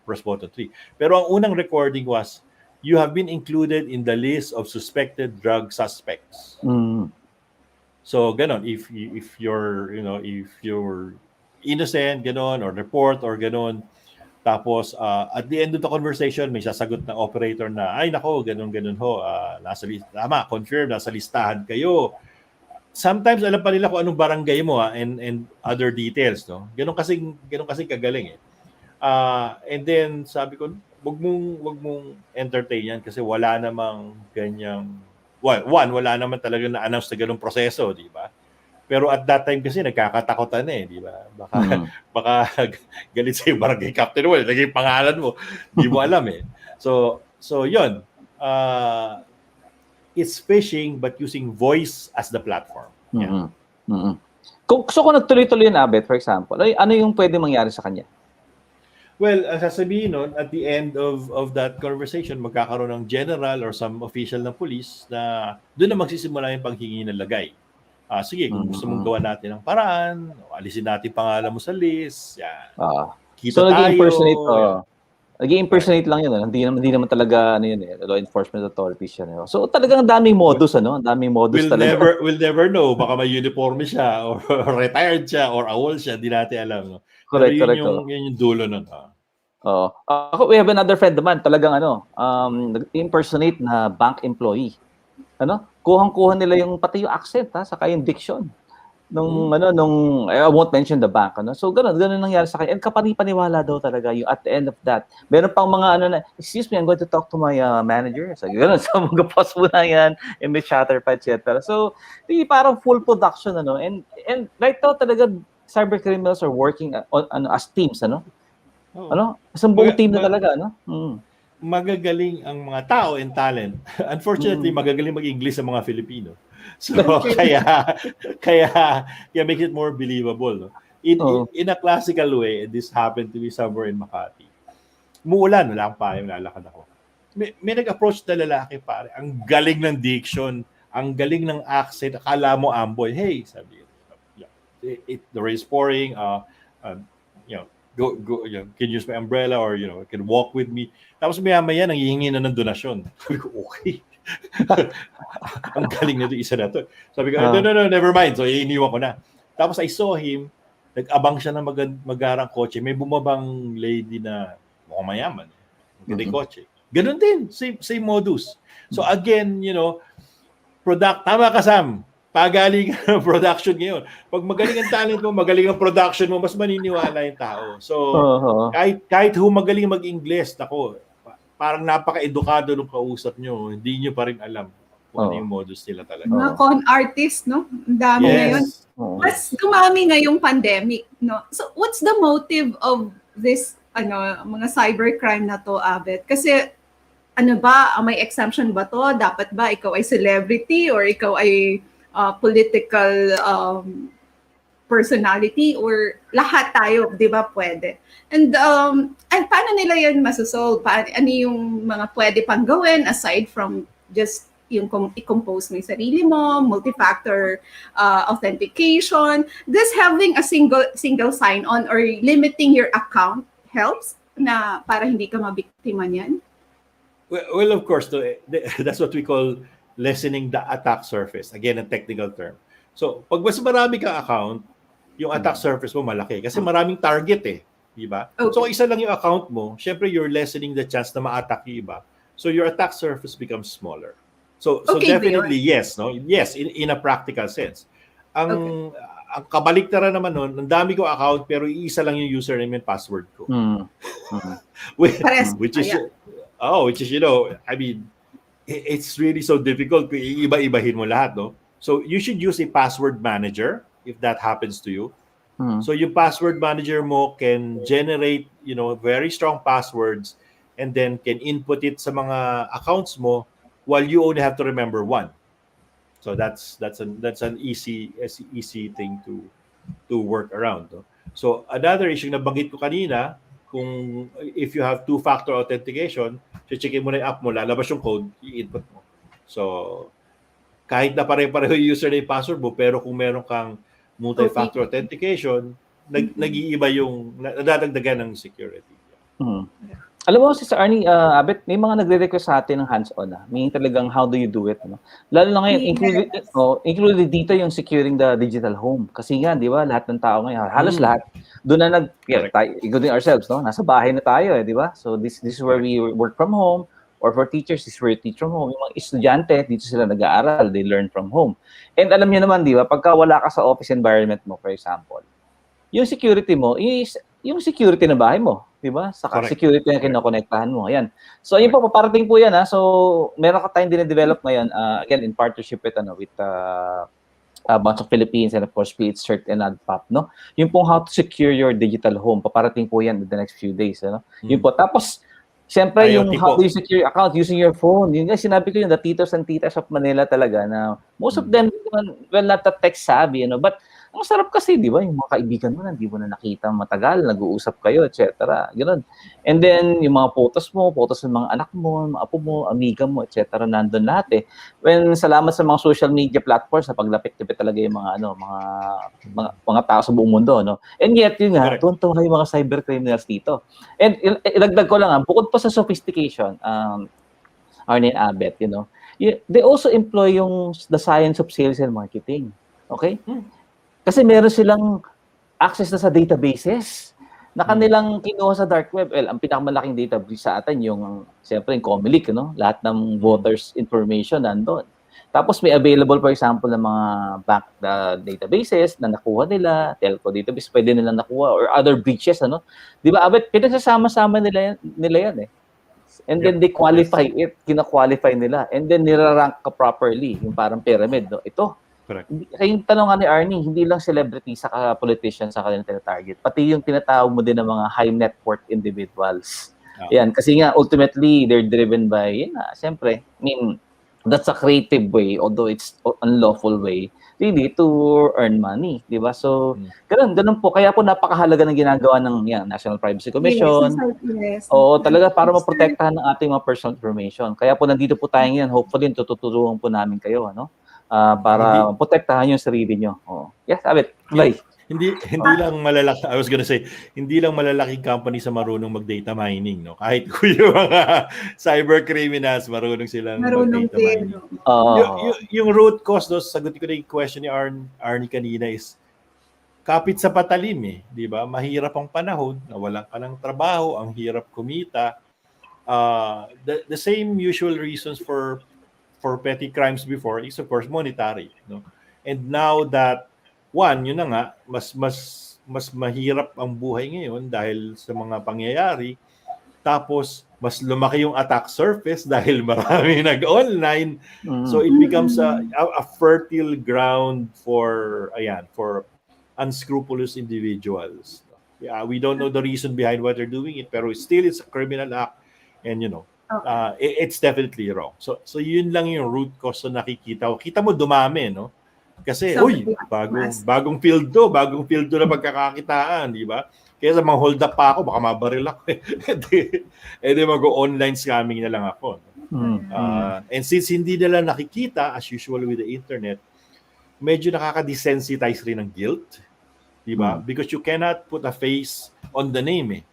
press button 3. Pero ang unang recording was, you have been included in the list of suspected drug suspects. So ganon, if you're innocent, ganon, or report or ganon, tapos at the end of the conversation may sasagot ng operator na ay nako, ganon ho, nasa list, tama, confirm, nasa listahan kayo. Sometimes alam pa nila kung anong barangay mo and other details, no. Ganun kasi kagaling eh. And then sabi ko, wag mong entertain yan kasi wala namang ganyang wala naman talaga na-announce na ganung proseso, di ba? Pero at that time kasi nagkakatakutan di ba? Baka galit sa barangay captain mo, naging pangalan mo, di mo alam eh. So yun. It's phishing but using voice as the platform. Yeah. Kung nagtuloy-tuloy na, Abet, for example, ano yung pwede mangyari sa kanya? Well, sasabihin nun, at the end of that conversation, magkakaroon ng general or some official ng police na doon na magsisimula yung panghingi ng lagay. Sige, kung gusto mong gawa natin ng paraan, alisin natin pangalan mo sa list. Yan. Kita so, tayo. Nag-impersonate lang yun. Hindi naman talaga law enforcement authorities yan. So talagang daming modus, daming modus talaga. We'll never know. Baka may uniforme siya or retired siya or awol siya. Di natin alam. No? Correct. Yun yung dulo nun. We have another friend naman, talagang nag-impersonate na bank employee. Kuhang-kuha nila yung pati yung accent, saka yung diction. Nung I won't mention the bank, So ganun nangyari sa kanya. And kapani-paniwala daw talaga yung at the end of that. Meron pang mga excuse me, I'm going to talk to my manager. So ganun, so mag-post mo na yan, and may chatter pa, etc. So parang full production, and right now talaga cyber criminals are working as teams, Isang buong team na talaga, Magagaling ang mga tao and talent. Unfortunately, magagaling mag-English ang mga Filipino. So kaya makes it more believable. No? In a classical way, and this happened to be somewhere in Makati. Muulan, wala akong payong, lalakad ako. May nag-approach na lalaki, pare. Ang galing ng diction, ang galing ng accent, akala mo amboy. Hey, sabi the rain is pouring, go, can you use my umbrella or can walk with me. Tapos maya-maya nanghihingi na ng donasyon. Sabi ko, okay. Ang galing na ito, isa na to. Sabi ko, no, never mind. So iniwan ko na. Tapos I saw him, nag-abang siya ng magarang kotse. May bumabang lady na mukhang mayaman. Magandang kotse. Ganun din, same modus. So again, tama ka, Sam. Pagaling ang production ngayon. Pag magaling ang talent mo, magaling ang production mo, mas maniniwala yung tao. So, kahit magaling mag-English, parang napaka-edukado nung kausap nyo, hindi nyo pa rin alam kung ano yung modus nila talaga. Mga con artist, no? Ang dami ngayon. Mas dumami ngayong pandemic, no? So, what's the motive of this, mga cybercrime na to, Abet? Kasi, ano ba, may exemption ba to? Dapat ba ikaw ay celebrity or ikaw ay political personality or lahat tayo, di ba, pwede? And paano nila yan masosolve? Ano yung mga pwede pang gawin aside from just yung i-compose mo yung sarili mo, multi-factor authentication? Does having a single sign-on or limiting your account helps na para hindi ka mabiktima niyan? Well, of course, that's what we call lessening the attack surface. Again, a technical term. So, pag mas marami kang account, yung attack surface mo malaki. Kasi maraming target eh. Di ba? Okay. So, isa lang yung account mo, syempre you're lessening the chance na ma-attack yung iba. So, your attack surface becomes smaller. So Okay, definitely yes, no? Yes, in a practical sense. Ang kabaliktaran naman nun, ang dami ko account pero iisa lang yung username and password ko. Which is you know, I mean, it's really so difficult kung iiba-ibahin mo lahat, no? So you should use a password manager if that happens to you. So yung password manager mo can generate, you know, very strong passwords and then can input it sa mga accounts mo while you only have to remember one. So that's an easy thing to work around. No? So another issue na banggit ko kanina, kung if you have two-factor authentication, checkin mo na yung app mo, lalabas yung code, i-input mo. So kahit na pare-pareho yung username password mo, pero kung meron kang multi-factor authentication, nag-iiba yung nadadagdagan ng security. Alam mo, Sister Arnie, Abet, may mga nagre-request sa atin ng hands-on. Meaning talagang how do you do it? No? Lalo na ngayon, included dito yung securing the digital home. Kasi nga, di ba, lahat ng tao ngayon, halos lahat, doon na including ourselves, no? Nasa bahay na tayo, di ba? So this is where we work from home, or for teachers, this is where we teach from home. Yung mga estudyante, dito sila nag-aaral, they learn from home. And alam niyo naman, di ba, pagka wala ka sa office environment mo, for example, yung security mo is yung security na bahay mo, di ba? Saka security na kinokonektahan mo. Ayan. So, ayun po, paparating po yan, ha? So, meron ka tayong dine-develop ngayon, again, in partnership with BounceBack Philippines and of course, PH-CERT and NADPOP, no? Yung pong how to secure your digital home, paparating po yan in the next few days, ano? Yun po. Tapos, siyempre, yung how do you secure your account using your phone. Yun nga, sinabi ko yun, the titos and titas of Manila talaga na most of them, well, not that tech-savvy, you know, but ang sarap kasi, di ba, yung mga kaibigan mo na, hindi mo na nakita matagal, nag-uusap kayo, etc. Ganoon. And then, yung mga photos ng mga anak mo, mga apo mo, amiga mo, etc. Nandun lahat eh. When salamat sa mga social media platforms, sa paglapit-lapit talaga yung mga tao sa buong mundo, no? And yet, yun nga, tuwan-tuwa yung mga cyber criminals dito. And ilagdag ko lang, bukod pa sa sophistication, Arnie and Abet, you know, they also employ the science of sales and marketing. Okay? Kasi meron silang access na sa databases na kanilang kinuha sa dark web. Well, ang pinakamalaking database sa atin yung, siyempre, yung Comelec, no? Lahat ng voters information nandun. Tapos may available, for example, ng mga bank databases na nakuha nila, telco database, pwede nilang nakuha, or other breaches, ano? Di ba, Abet, pinagsasama-sama nila yan eh. And then they qualify it, kina-qualify nila. And then nirarank ka properly, yung parang pyramid, no? Ito. Yung tanong nga ni Arnie, hindi lang celebrity sa politicians sa kanilang tina-target, pati yung tinatawag mo din ng mga high net worth individuals. Yan, kasi nga ultimately they're driven by, siyempre, I mean, that's a creative way, although it's unlawful way, really, to earn money, di ba? So, ganun po. Kaya po napakahalaga ng ginagawa ng National Privacy Commission. Yes. Oo, talaga para maprotektahan ng ating mga personal information. Kaya po nandito po tayo ngayon, hopefully tutulungan po namin kayo, ano? Para protektahan yung sarili nyo. Oh. Yes, Abet. Bye. Hindi lang malalaki, I was gonna say, hindi lang malalaking company sa marunong mag-data mining, no? Kahit kung yung mga cyber criminals, marunong silang mag-data mining. Yung root cause, no, sagutin ko na yung question ni Arnie kanina is, kapit sa patalim eh, di ba? Mahirap ang panahon, nawalan ka ng trabaho, ang hirap kumita. The same usual reasons for petty crimes before is of course monetary, no? And now that yun na nga, mas mahirap ang buhay ngayon dahil sa mga pangyayari. Tapos mas lumaki yung attack surface dahil marami nag-online. So it becomes a fertile ground for unscrupulous individuals. Yeah, we don't know the reason behind what they're doing it, pero still it's a criminal act. And you know, it's definitely wrong. So yun lang yung root cause na nakikita ko. Kita mo dumami, no? Kasi, So, bagong field to na pagkakakitaan, di ba? Kaya sa mga hold up pa ako, baka mabaril ako. Edi mag-online scamming na lang ako. And since hindi nila nakikita, as usual with the internet, medyo nakaka-desensitize rin ng guilt, di ba? Because you cannot put a face on the name, eh.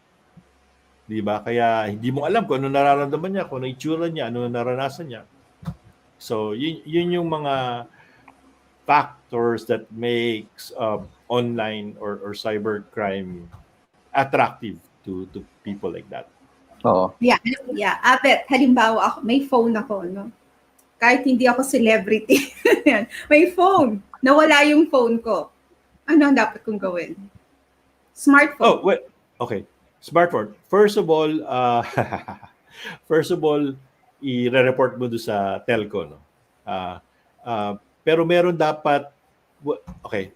Di ba? Kaya hindi mo alam kung ano nararamdaman niya, kung ano itsura niya, ano naranasan niya. So, yun yung mga factors that makes online or cybercrime attractive to people like that. Oh. Yeah. Abet, halimbawa ako, may phone ako, no? Kahit hindi ako celebrity. May phone. Nawala yung phone ko. Ano ang dapat kong gawin? Smartphone. Oh, wait. Okay. Smartphone. First of all, i-report mo doon sa telco, no? Pero meron dapat, okay,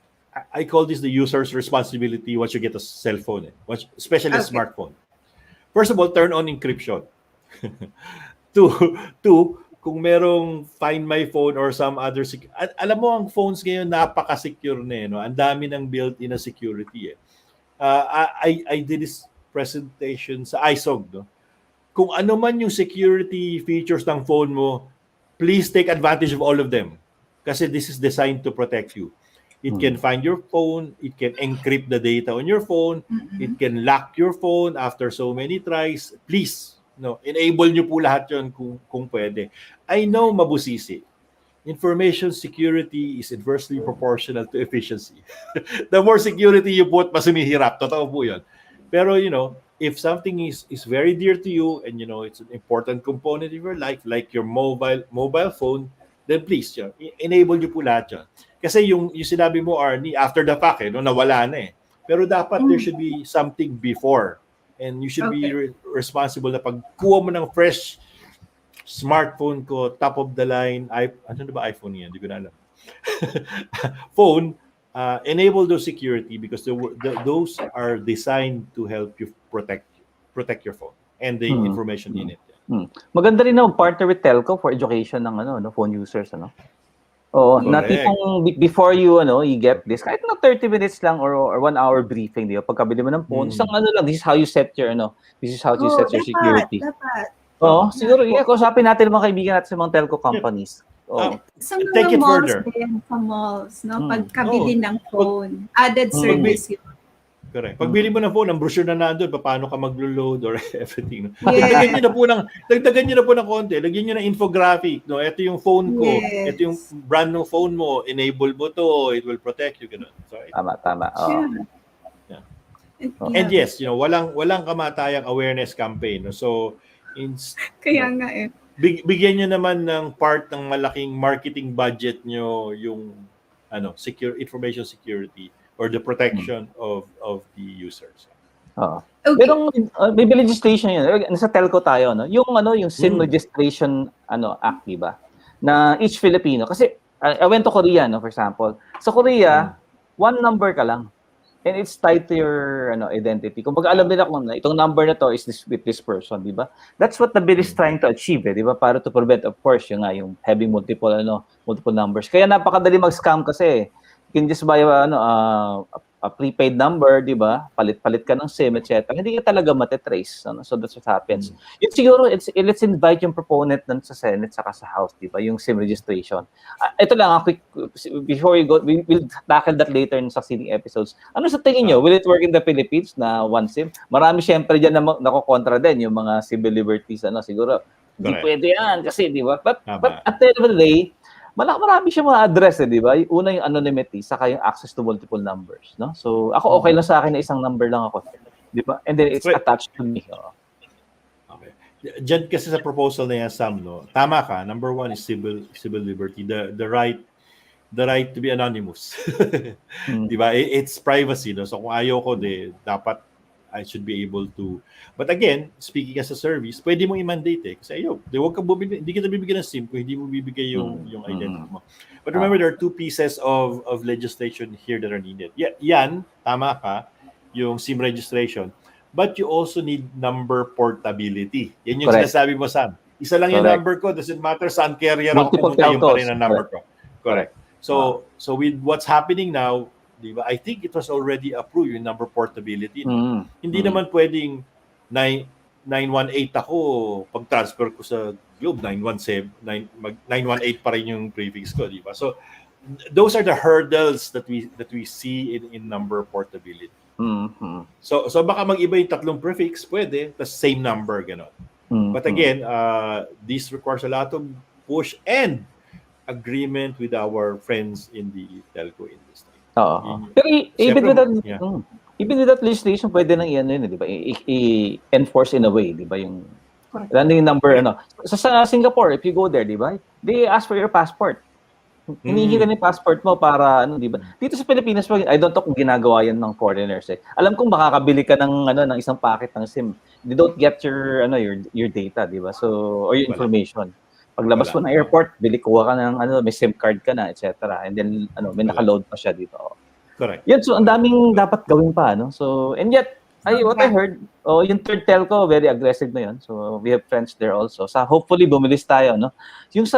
I call this the user's responsibility once you get a cell phone, especially a smartphone. First of all, turn on encryption. Two, kung merong Find My Phone or some other, alam mo ang phones ngayon napaka-secure na, no? Ang dami ng built-in na security. I did this presentation sa E000, no? Kung ano man yung security features ng phone mo, please take advantage of all of them. Kasi this is designed to protect you. It can find your phone, it can encrypt the data on your phone, it can lock your phone after so many tries. Please, no, enable nyo po lahat yun kung pwede. I know mabusisi. Information security is inversely proportional to efficiency. The more security you put, mas humihirap. Totoo po yun. Pero, if something is very dear to you and, it's an important component of your life, like your mobile phone, then please, enable nyo po lahat yun. Kasi yung sinabi mo, Arnie, after the fact, nawala na eh. Pero dapat there should be something before. And you should be responsible na pagkuha mo ng fresh smartphone ko, top of the line, ano na ba iPhone yan? Hindi ko na alam. Phone, enable those security because those are designed to help you protect your phone and the information in it. Maganda rin na partner with telco for education ng phone users, Oo, na tipong before you get this, kahit na 30 minutes lang or 1 hour briefing, di ba? Pagkabili mo ng phone, isang lang, this is how you set your security. Dapat. Siguro kausapin natin mga kaibigan natin sa mga telco companies. Sa mga malls din, sa malls, pagkabili ng phone, added service yun. Correct. Pagbili mo ng phone, ang brochure na nandun, paano ka maglo-load or everything. Dagdagan nyo na po ng konti. Lagyan nyo ng infographic. No? Ito yung phone ko. Ito yung brand ng phone mo. Enable mo to. It will protect you. Ganun. Sorry. Tama. Yeah. And yes, walang kamatayang awareness campaign. No? So, kaya nga bigyan nyo naman ng part ng malaking marketing budget nyo yung information security or the protection of the users. Pero may legislation yun. Nasa telco tayo, yung SIM registration act, diba? Na each Filipino. Kasi I went to Korea, for example. Sa Korea, one number ka lang. And it's tied to your identity. Kung alam nila kung itong number na to is with this person, di ba? That's what the bill is trying to achieve, di ba? Para to prevent, of course, yung having multiple numbers. Kaya napakadali mag-scam kasi. You can just buy a prepaid number, di ba? Palit-palit ka ng SIM, etc. Hindi ka talaga matitrace. So that's what happens. Yun siguro, let's invite yung proponent nun sa Senate saka sa House, di ba? Yung SIM registration. Ito lang, quick, before we go, we'll tackle that later in succeeding episodes. Ano sa tingin nyo? Will it work in the Philippines na one SIM? Marami syempre dyan na nakokontra din, yung mga civil liberties, siguro. Hindi pwede yan kasi, di ba? But at the end of the day, marami siya mga address, di ba? Una yung anonymity, saka yung access to multiple numbers, no? So, ako okay lang sa akin na isang number lang ako, di ba? And then it's attached to me. Okay. Diyan kasi sa proposal na yan, Sam, tama ka. Number one is civil liberty, the right to be anonymous. Di ba? It's privacy, no? So, kung ayaw ko, dapat I should be able to. But again, speaking as a service, pwede mo i-mandate kasi huwag ka bumibigay, hindi kita bibigyan ng SIM kung hindi mo bibigay yung identity mo. But remember, there are two pieces of legislation here that are needed. Yan, tama ka, yung SIM registration. but you also need number portability. Yan yung Correct. sinasabi mo, Sam. Isa lang yung Correct. number ko, doesn't matter saan carrier ako Multiple pumunta, yung pa telcos. rin ang number ko. Correct. So with what's happening now, di ba, I think it was already approved yung number portability. Hindi naman pwedeng 918 ako, pag-transfer ko sa Globe, 918 pa rin yung prefix ko, di ba? So those are the hurdles that we see in number portability. So baka mag-iba yung tatlong prefix, pwede, tas same number, gano'n. But again, this requires a lot of push and agreement with our friends in the telco industry. Pero even with that legislation, pwede nang iyan yun, di ba? I-enforce in a way, di ba? Yung number, Sa Singapore, if you go there, di ba? They ask for your passport. Hinihingi ka ng passport mo para di ba? Dito sa Pilipinas, I don't know kung ginagawa yan ng foreigners. Alam kong makakabili ka ng ng isang packet ng SIM. They don't get your your data, di ba? So or your information. Paglabas mo ng airport, kuha ka ng may SIM card ka na, etc. And then may naka-load pa siya dito. Correct. Yan, so ang daming dapat gawin pa, So and yet what I heard, yung third telco, very aggressive na yun. So, we have friends there also. So, hopefully, bumilis tayo, no? Yung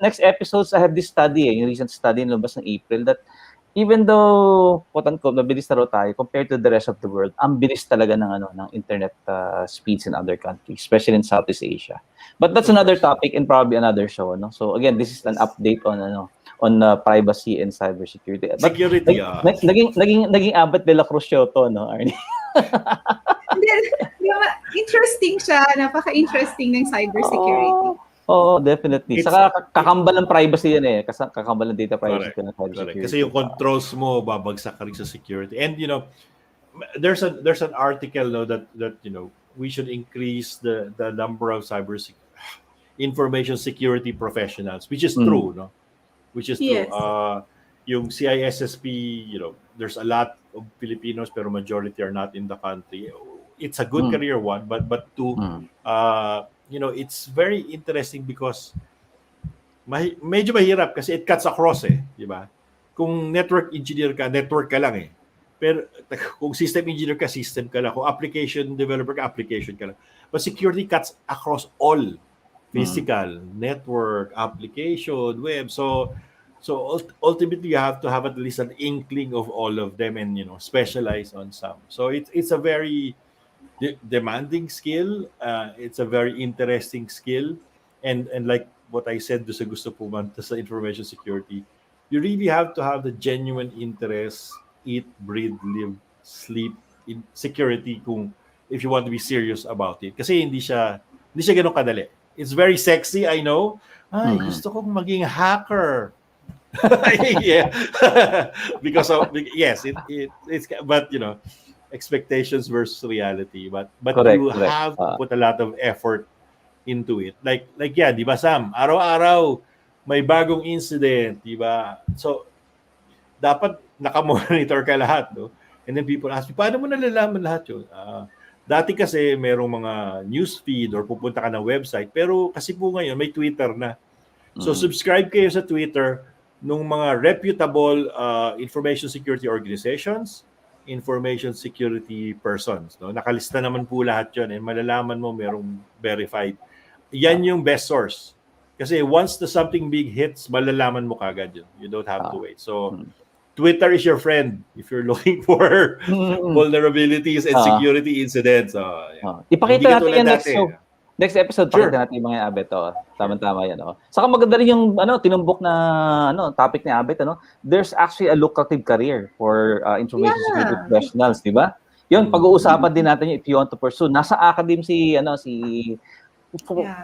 next episodes, I have this study, yung recent study na lumabas ng April, that even though, quote-unquote, mabilis na raw tayo, compared to the rest of the world, ang bilis talaga ng internet speeds in other countries, especially in Southeast Asia. But that's another topic and probably another show, no? So, again, this is an update on privacy and cybersecurity. But, security, naging Abbott de la Cruz show to, no, Arnie? Interesting siya. Napaka-interesting ng cybersecurity. Definitely. Saka kakambal ng privacy yan eh. Kakambal ng data privacy ng cybersecurity. Kasi yung controls mo, babagsak ka rin sa security. And, there's an article that we should increase the number of information security professionals, which is true, no? Which is true. Yung CISSP, there's a lot of Filipinos pero majority are not in the country. It's a good career one, but two, it's very interesting because medyo mahirap kasi it cuts across di ba? Kung network engineer ka, network ka lang Pero kung system engineer ka, system ka lang. Kung application developer ka, application ka lang. But security cuts across all. Physical, network, application, web. So ultimately, you have to have at least an inkling of all of them and specialize on some. So it's a very demanding skill. It's a very interesting skill, and like what I said, sa gusto pumunta sa information security, you really have to have the genuine interest, eat, breathe, live, sleep in security. If you want to be serious about it, kasi hindi siya ganun kadali. It's very sexy, I know. Gusto kong maging hacker. Yeah. Because of yes, it's but expectations versus reality. But correct. Have to put a lot of effort into it. Like di ba, Sam? Araw-araw may bagong incident, di ba? So dapat naka-monitor ka lahat, no? And then people ask me, paano mo nalalaman lahat yun? Dati kasi merong mga news feed or pupunta ka ng website, pero kasi po ngayon may Twitter na. So subscribe kayo sa Twitter nung mga reputable information security organizations, information security persons. No? Nakalista naman po lahat yun and malalaman mo merong verified. Yan yung best source. Kasi once the something big hits, malalaman mo kagad yun. You don't have to wait. So Twitter is your friend if you're looking for vulnerabilities and security incidents. Ipakita natin yan next episode. Pakita natin yung mga Abet. Tama-tama yan. Saka maganda rin yung tinumbok na topic ni Abet. There's actually a lucrative career for information security professionals, di ba? Yun, pag-uusapan din natin yung if you want to pursue. Nasa academe si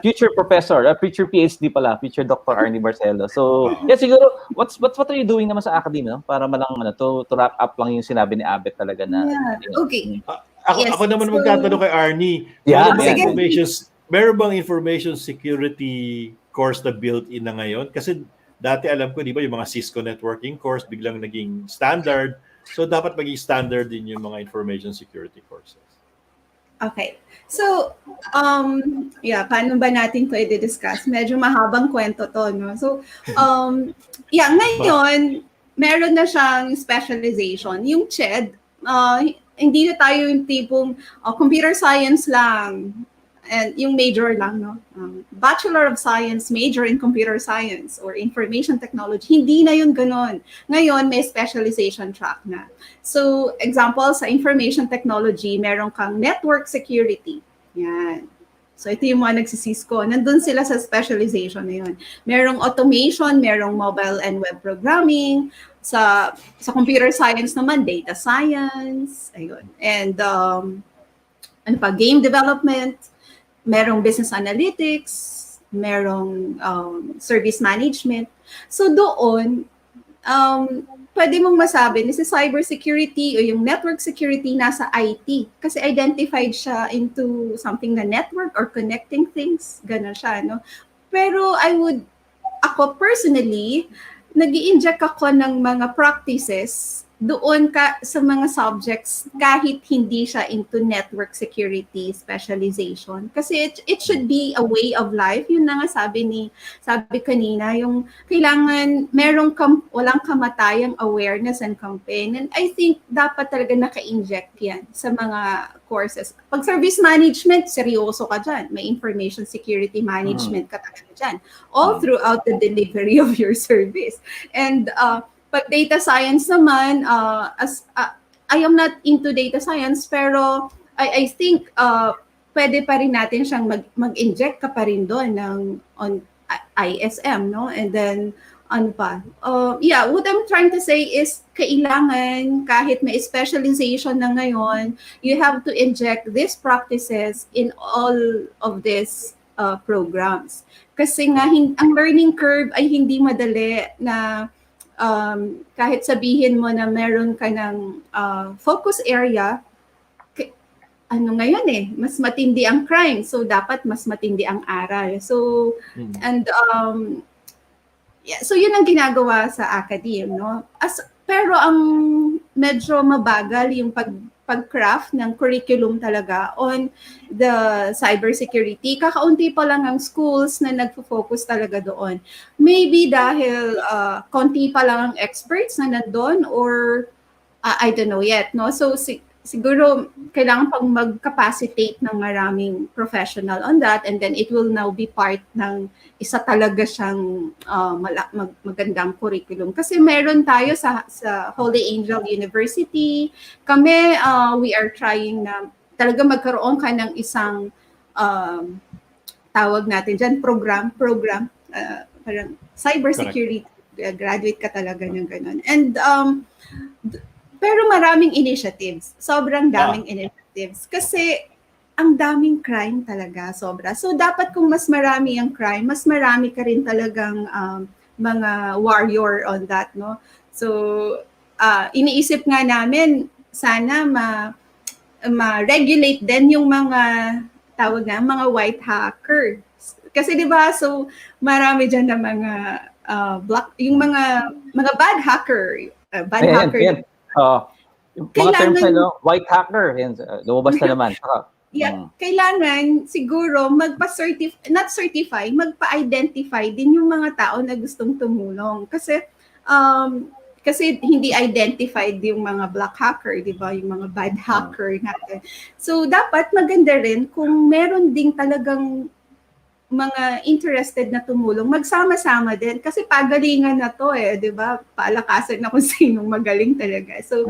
future professor, future PhD pala, future Dr. Arnie Barcelo. So, siguro, what are you doing naman sa academe, para malang to wrap up lang yung sinabi ni Abet talaga na. Okay. Ako naman magtatanong kay Arnie. Meron bang information security course na built-in na ngayon? Kasi dati alam ko, di ba, yung mga Cisco networking course biglang naging standard. So, dapat maging standard din yung mga information security courses. Okay. So, paano ba natin ito i-discuss? Medyo mahabang kwento to, no? So, ngayon, meron na siyang specialization. Yung CHED, hindi na tayo yung tipong computer science lang and yung major lang, no? Bachelor of Science, major in Computer Science or Information Technology. Hindi na yun ganon. Ngayon, may specialization track na. So, example, sa Information Technology, meron kang Network Security. Yan. So, ito yung mga nagsisisco. Nandun sila sa specialization na yun. Merong automation, merong mobile and web programming. Sa computer science naman, data science. Ayun. And, ano pa, game development, merong business analytics, merong service management. So doon, pwede mong masabi na si cybersecurity o yung network security nasa IT kasi identified siya into something na network or connecting things. Ganun siya, no? Pero ako personally, nag-i-inject ako ng mga practices doon ka sa mga subjects kahit hindi siya into network security specialization kasi it should be a way of life. Yun na nga sabi kanina, yung kailangan walang kamatayang awareness and campaign, and I think dapat talaga naka-inject yan sa mga courses. Pag service management, seryoso ka dyan, may information security management ka talaga dyan all throughout the delivery of your service. And pag data science naman, I am not into data science, pero I think pwede pa rin natin siyang mag-inject ka pa rin doon on ISM, no? And then, ano pa? What I'm trying to say is, kailangan, kahit may specialization na ngayon, you have to inject these practices in all of these programs. Kasi nga, ang learning curve ay hindi madali na kahit sabihin mo na meron ka ng focus area, ano ngayon mas matindi ang crime, so dapat mas matindi ang aral. So, and so yun ang ginagawa sa academe, no? Pero ang medyo mabagal yung pag-craft ng curriculum talaga on the cybersecurity. Kakaunti pa lang ang schools na nagfo-focus talaga doon. Maybe dahil konti pa lang ang experts na nandun or I don't know yet, no? So siguro kailangan pang mag-capacitate ng maraming professional on that, and then it will now be part ng isa talaga siyang magandang curriculum. Kasi meron tayo sa Holy Angel University. Kami, we are trying na talaga magkaroon ka ng isang tawag natin dyan, program, parang cybersecurity. Graduate ka talaga ng ganun. And pero maraming initiatives. Sobrang daming initiatives. Kasi ang daming crime talaga, sobra. So dapat kung mas marami ang crime, mas marami ka rin talagang mga warrior on that, no? So iniisip nga namin, sana ma-regulate din yung mga tawag na, mga white hacker. Kasi 'di ba, so marami diyan na mga yung mga bad hacker, hacker. Yung mga terms na white hacker, yan, lumabas na naman. Kailangan siguro magpa-identify din yung mga tao na gustong tumulong. Kasi hindi identified yung mga black hacker, di ba? Yung mga bad hacker natin. So, dapat maganda rin kung meron ding talagang mga interested na tumulong, magsama-sama din. Kasi pagalingan na to di ba? Palakasan na kung sinong magaling talaga. So,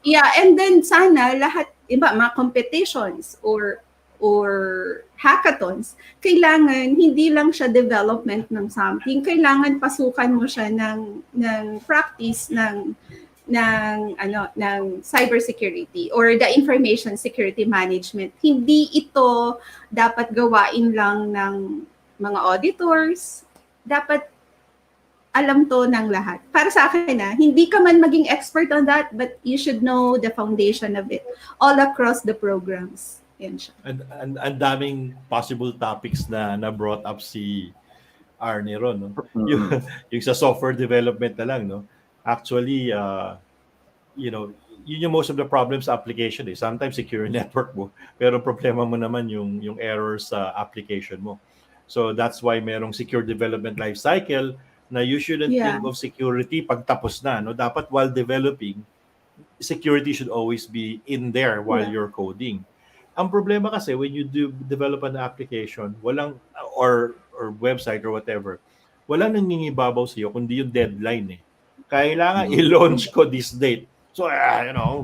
and then sana lahat, iba, mga competitions or hackathons, kailangan hindi lang siya development ng something, kailangan pasukan mo siya ng practice ng cybersecurity or the information security management. Hindi ito dapat gawain lang ng mga auditors. Dapat alam to ng lahat. Para sa akin hindi ka man maging expert on that, but you should know the foundation of it all across the programs. Yan siya. And daming possible topics na brought up si Arnie ron, no? Yung sa software development na lang, no? Actually, yun yung most of the problems sa application. Sometimes secure network mo, pero problema mo naman yung errors sa application mo. So that's why merong secure development life cycle na you shouldn't think of security pag tapos na, no? Dapat while developing, security should always be in there while Yeah. you're coding. Ang problema kasi when you develop an application, walang or website or whatever, walang nangingibabaw sa iyo kundi yung deadline eh. Kailangan i-launch ko this date. So,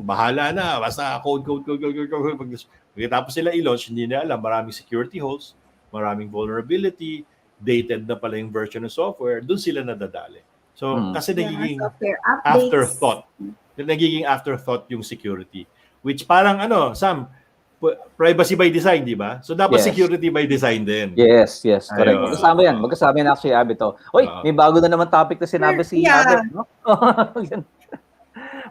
bahala na. Basta code. Pagkatapos sila i-launch, hindi na alam, maraming security holes, maraming vulnerability, dated na pala yung version ng software, doon sila nadadali. So, kasi nagiging software updates. Nagiging afterthought yung security. Which parang Sam, privacy by design, di ba? So, dapat security by design din. Yes, correct. Ayun. Magkasama yan actually, Abby, to. Uy, may bago na naman topic na sinabi si Abby, no?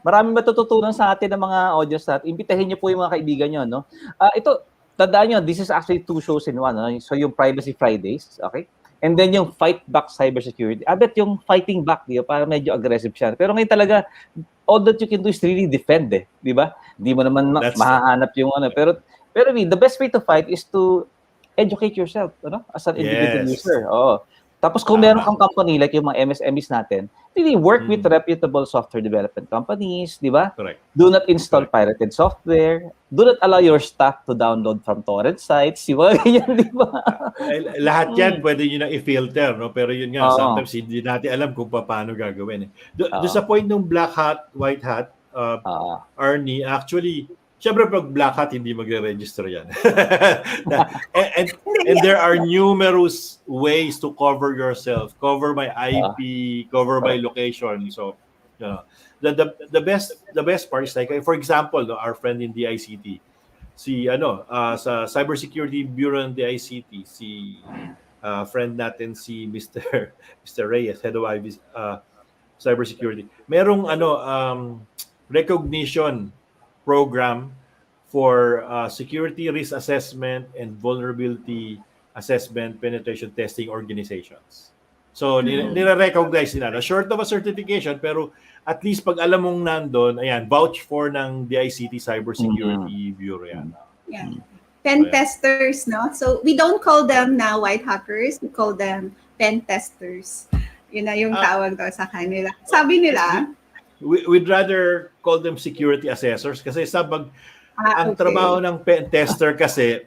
Maraming matututunan sa atin ng mga audience natin. Imbitahin niyo po yung mga kaibigan niyo, no? Ito, tandaan niyo, this is actually 2 shows in 1, no? So, yung Privacy Fridays, okay? And then yung FightBack Cybersecurity. I bet yung fighting back, di ba? Parang medyo aggressive siya. Pero ngayon talaga, all that you can do is really defend, di ba? Hindi mo naman mahahanap yung Pero the best way to fight is to educate yourself, as an individual user. Tapos kung meron kang company like yung mga MSMEs natin, really work with reputable software development companies, di ba? Correct. Do not install pirated software. Do not allow your staff to download from torrent sites. Di ba? Ganyan, di ba? Lahat yan pwede nyo na i-filter, no? Pero yun nga, sometimes hindi natin alam kung paano gagawin. Doon sa point ng black hat, white hat, Arnie, actually, syempre pag black hat, hindi magre-register yan. and there are numerous ways to cover yourself. Cover my IP, cover my location. So, the best part is like, for example, our friend in DICT, sa Cybersecurity Bureau ng DICT, si friend natin si Mr. Reyes, head of cybersecurity. Merong recognition program for security risk assessment and vulnerability assessment penetration testing organizations. So, nire-recognize nila. Short of a certification, pero at least pag alam mong nandun, ayan, vouch for ng DICT Cybersecurity Bureau yan. Yeah. Pen testers, no? So, we don't call them now white hackers. We call them pen testers. Yun na yung tawag daw sa kanila. Sabi nila, we'd rather call them security assessors kasi ang trabaho ng pen tester kasi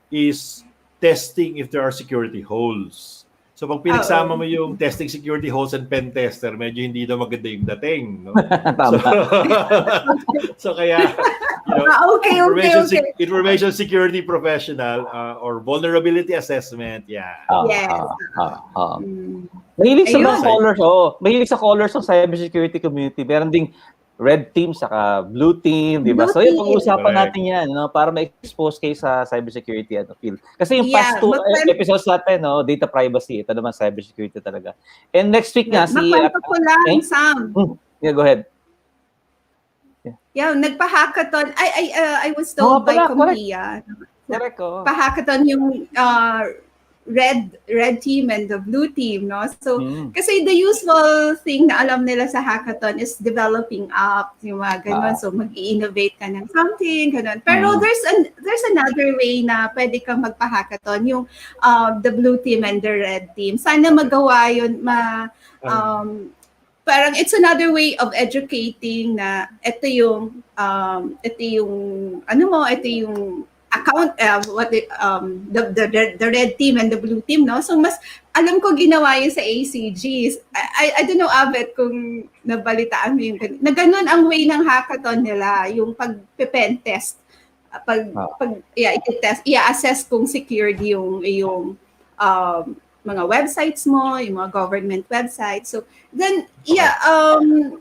is testing if there are security holes. So pag pinagsama mo yung testing security holes and pen tester, medyo hindi na maganda yung dating, no? So kaya information security professional or vulnerability assessment, Mahilig sa mga colors, mahilig sa colors ng cybersecurity community. Meron ding red team saka blue team, di ba? So yung pag-uusapan natin yan, para ma-expose kayo sa cybersecurity field. Kasi yung past 2 episodes natin, data privacy, ito naman cybersecurity talaga. And next week nga makwento ko lang, Sam. Yeah, go ahead. Yeah, nagpa-hackathon. I was told by Kuya. Correct. Pa-hackathon yung red team and the blue team, no? So, kasi the usual thing na alam nila sa hackathon is developing apps, yung mga ganun. So, mag-i-innovate ka ng something, ganun. Pero there's another way na pwede kang magpa-hackathon, yung the blue team and the red team. Sana magawa yun, parang it's another way of educating na ito yung account the red team and the blue team, no? So mas alam ko ginawa yun sa ACGs. I don't know, Abet, kung nabalitaan mo yung na ganun ang way ng hackathon nila, yung pag-pen test, i-assess kung secured yung mga websites mo, yung mga government websites. So then kwento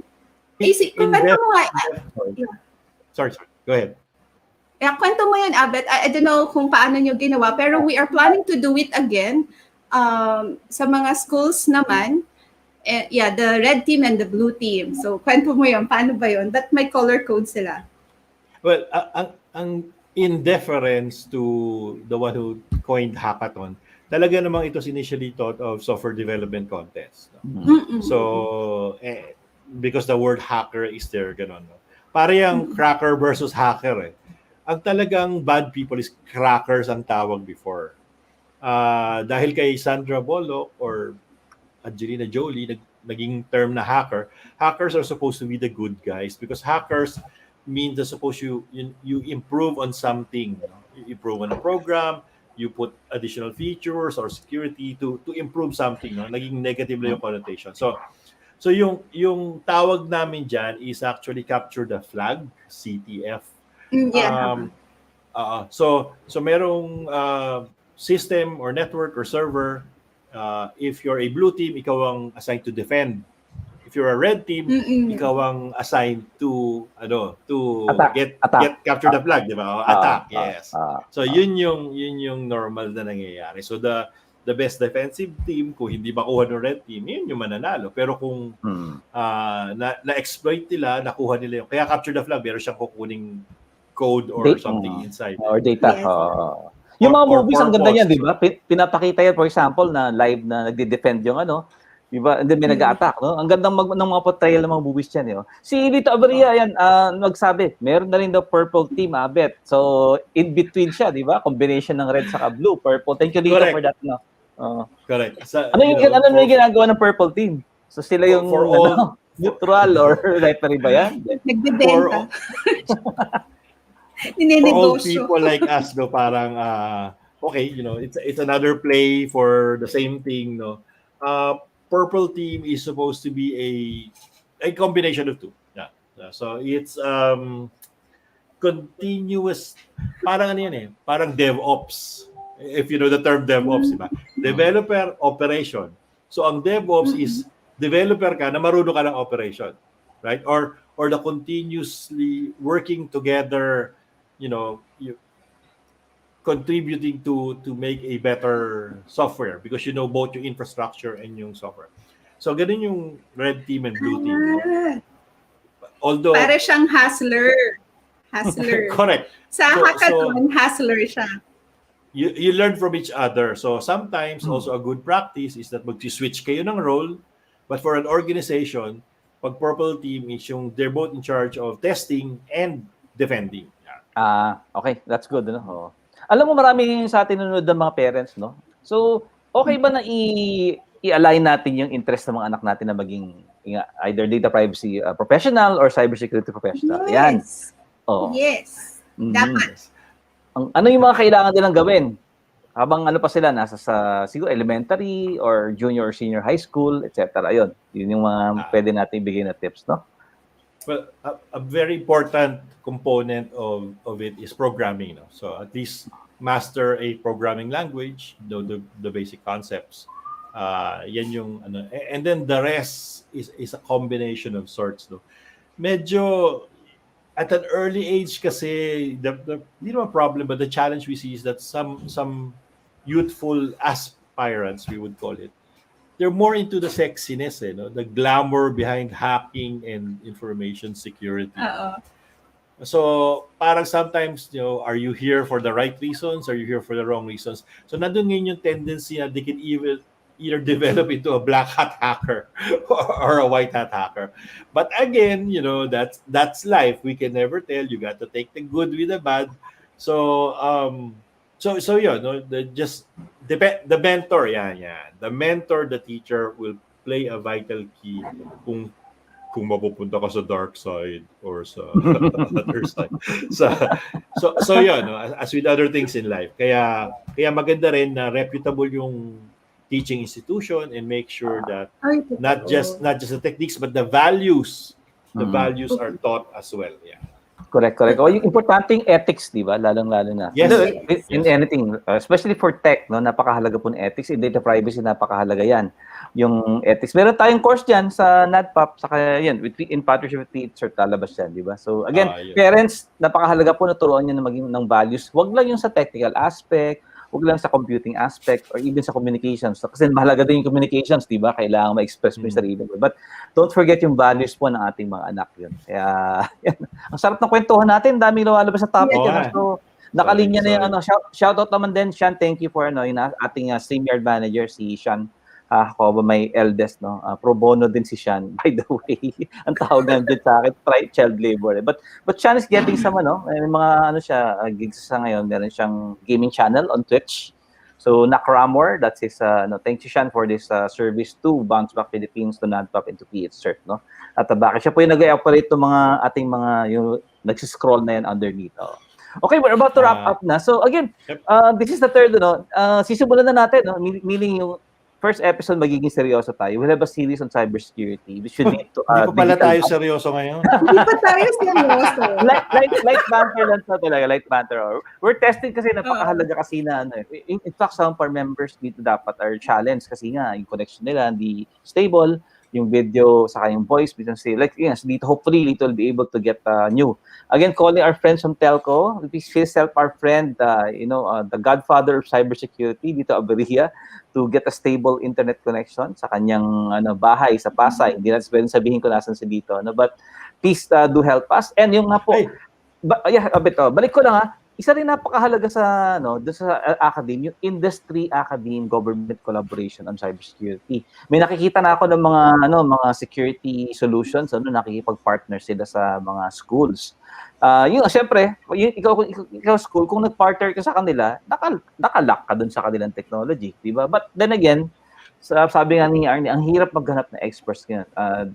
mo nga. Sorry, go ahead. Kwento mo yun, Abet. I don't know kung paano nyo ginawa, pero we are planning to do it again sa mga schools naman. The red team and the blue team. So, kwento mo yun. Paano ba yun? But may color code sila. Well, in deference to the one who coined hackathon, talaga namang ito initially thought of software development contest. No? So, because the word hacker is there, gano'n. No? Para yung cracker versus hacker eh. Ang talagang bad people is crackers ang tawag before. Dahil kay Sandra Bullock or Angelina Jolie, naging term na hacker, hackers are supposed to be the good guys because hackers means that suppose you improve on something, you improve on a program, you put additional features or security to improve something, naging negative lang yung connotation. So yung tawag namin diyan is actually capture the flag, CTF. Yeah. So merong system or network or server, if you're a blue team, ikaw ang assigned to defend. If you're a red team, ikaw ang assigned to Attack. get capture the flag, di ba? Attack, yes. So yun yung normal na nangyayari. So the best defensive team, kung hindi makuha ng red team, yun yung mananalo. Pero kung na-exploit nila, nakuha nila yung, kaya capture the flag, meron siyang kukuning code or something inside. Or data. Yes. Yung mga movies, ang ganda purpose. niyan, di ba? Pinapakita yan, for example, na live na nagde-defend yung di ba? And then may nag-a-attack, no? Ang gandang ng mga portrayal ng mga movies yan, yun. Si Lito Abaria, yan, nagsabi, meron na rin daw purple team, Bet. So, in between siya, di ba? Combination ng red saka blue, purple. Thank you, Lito, for that, no? Correct. So, ano yung ginagawa ng purple team? So, sila yung for all, neutral or referee ba yan? Nagbebenta. For all people like us, no, parang, okay, it's another play for the same thing, no? Purple team is supposed to be a combination of two. Yeah. So it's continuous, parang ano yan eh, parang DevOps. If you know the term DevOps, diba? Developer operation. So ang DevOps is developer ka na marunong ka ng operation, right? Or the continuously working together, you contributing to make a better software because you know both yung infrastructure and yung software. So ganun yung red team and blue team. Although para siyang hustler. Correct. Sa hackathon, hustler siya. You learn from each other. So sometimes also a good practice is that mag-switch kayo ng role, but for an organization, pag purple team is yung they're both in charge of testing and defending. Okay, that's good, no? Alam mo, marami sa atin nanonood ng mga parents, no? So, okay ba na i-align natin yung interest ng mga anak natin na maging either data privacy professional or cybersecurity professional? Yes. Yan. Yes. Dapat. Ano yung mga kailangan nilang gawin? Habang pa sila, nasa sa siguro elementary or junior or senior high school, etc. Ayun, yun yung mga pwede natin ibigay na tips, no? Well, a very important component of it is programming. So at least master a programming language, the basic concepts. Yan yung and then the rest is a combination of sorts. Medyo at an early age kasi the problem, but the challenge we see is that some youthful aspirants, we would call it, they're more into the sexiness, the glamour behind hacking and information security. So parang sometimes, are you here for the right reasons? Are you here for the wrong reasons? So nandun ngayon yung tendency na they can either develop into a black hat hacker or a white hat hacker. But again, that's life. We can never tell. You got to take the good with the bad. So the mentor, the mentor, the teacher will play a vital key kung mapupunta ka sa dark side or sa other side. So as with other things in life. Kaya maganda rin na reputable yung teaching institution and make sure that not just the techniques but the values are taught as well. Yeah. Correct. O yung importanteng ethics, di ba? Lalong-lalo na. Yes. In anything, especially for tech, no, napakahalaga po ng ethics. In data privacy, napakahalaga yan. Yung ethics. Meron tayong course dyan sa NADPOP, saka yan, in partnership with PH-CERT, lalabas yan, di ba? So again, parents, napakahalaga po na turuan nyo na maging ng values. Huwag lang yung sa technical aspect, huwag lang sa computing aspect or even sa communications. Kasi mahalaga din yung communications, di ba? Kailangan ma-express mo yung sarili mo. But don't forget yung values po ng ating mga anak yun. Kaya, yan. Ang sarap ng kwentuhan natin. Daming lumalabas sa topic. So, nakalinya na yung shout out naman din, Sean. Thank you for yung ating StreamYard manager, si Sean Jacobo, my eldest, no? Pro bono din si Sean, by the way. Ang tawag naman din sa akin, child labor. But Sean is getting some, may mga gigs sa ngayon. Meron siyang gaming channel on Twitch. So Nakramor, that's his thank you Sean for this service to BounceBack Philippines, to NADPOP, and to PH-CERT, no? At bakit siya po yung nag-operate ng mga ating mga yung nagsiscroll na yan underneath. Oh. Okay, we're about to wrap up na. So again, this is the third, sisimulan na natin, no? Meaning yung first episode magiging seryoso tayo. We'll have a series on cybersecurity. We should need to Hindi pa pala tayo seryoso ngayon. Hindi pa tayo seryoso. light banter lang sa talaga, light banter. We're testing kasi napakahalaga kasi na in fact some of our members dito dapat are challenged kasi nga yung connection nila hindi stable, yung video saka yung voice because so dito hopefully it will be able to get new. Again, calling our friends from telco, please help our friend the godfather of cybersecurity dito Aberia to get a stable internet connection sa kanyang bahay sa Pasay. Hindi natin pwedeng sabihin ko nasan si dito, but please do help us. And yung nga po, balik ko lang isa rin napakahalaga sa doon sa academe, yung industry academe government collaboration on cybersecurity. May nakikita na ako ng mga security solutions, nakikipag-partner sila sa mga schools. Yung siyempre, ikaw school, kung nag-partner ka sa kanila, nakalock ka dun sa kanilang technology, di ba? But then again, sabi nga ni Arnie, ang hirap maghanap ng experts ngayon.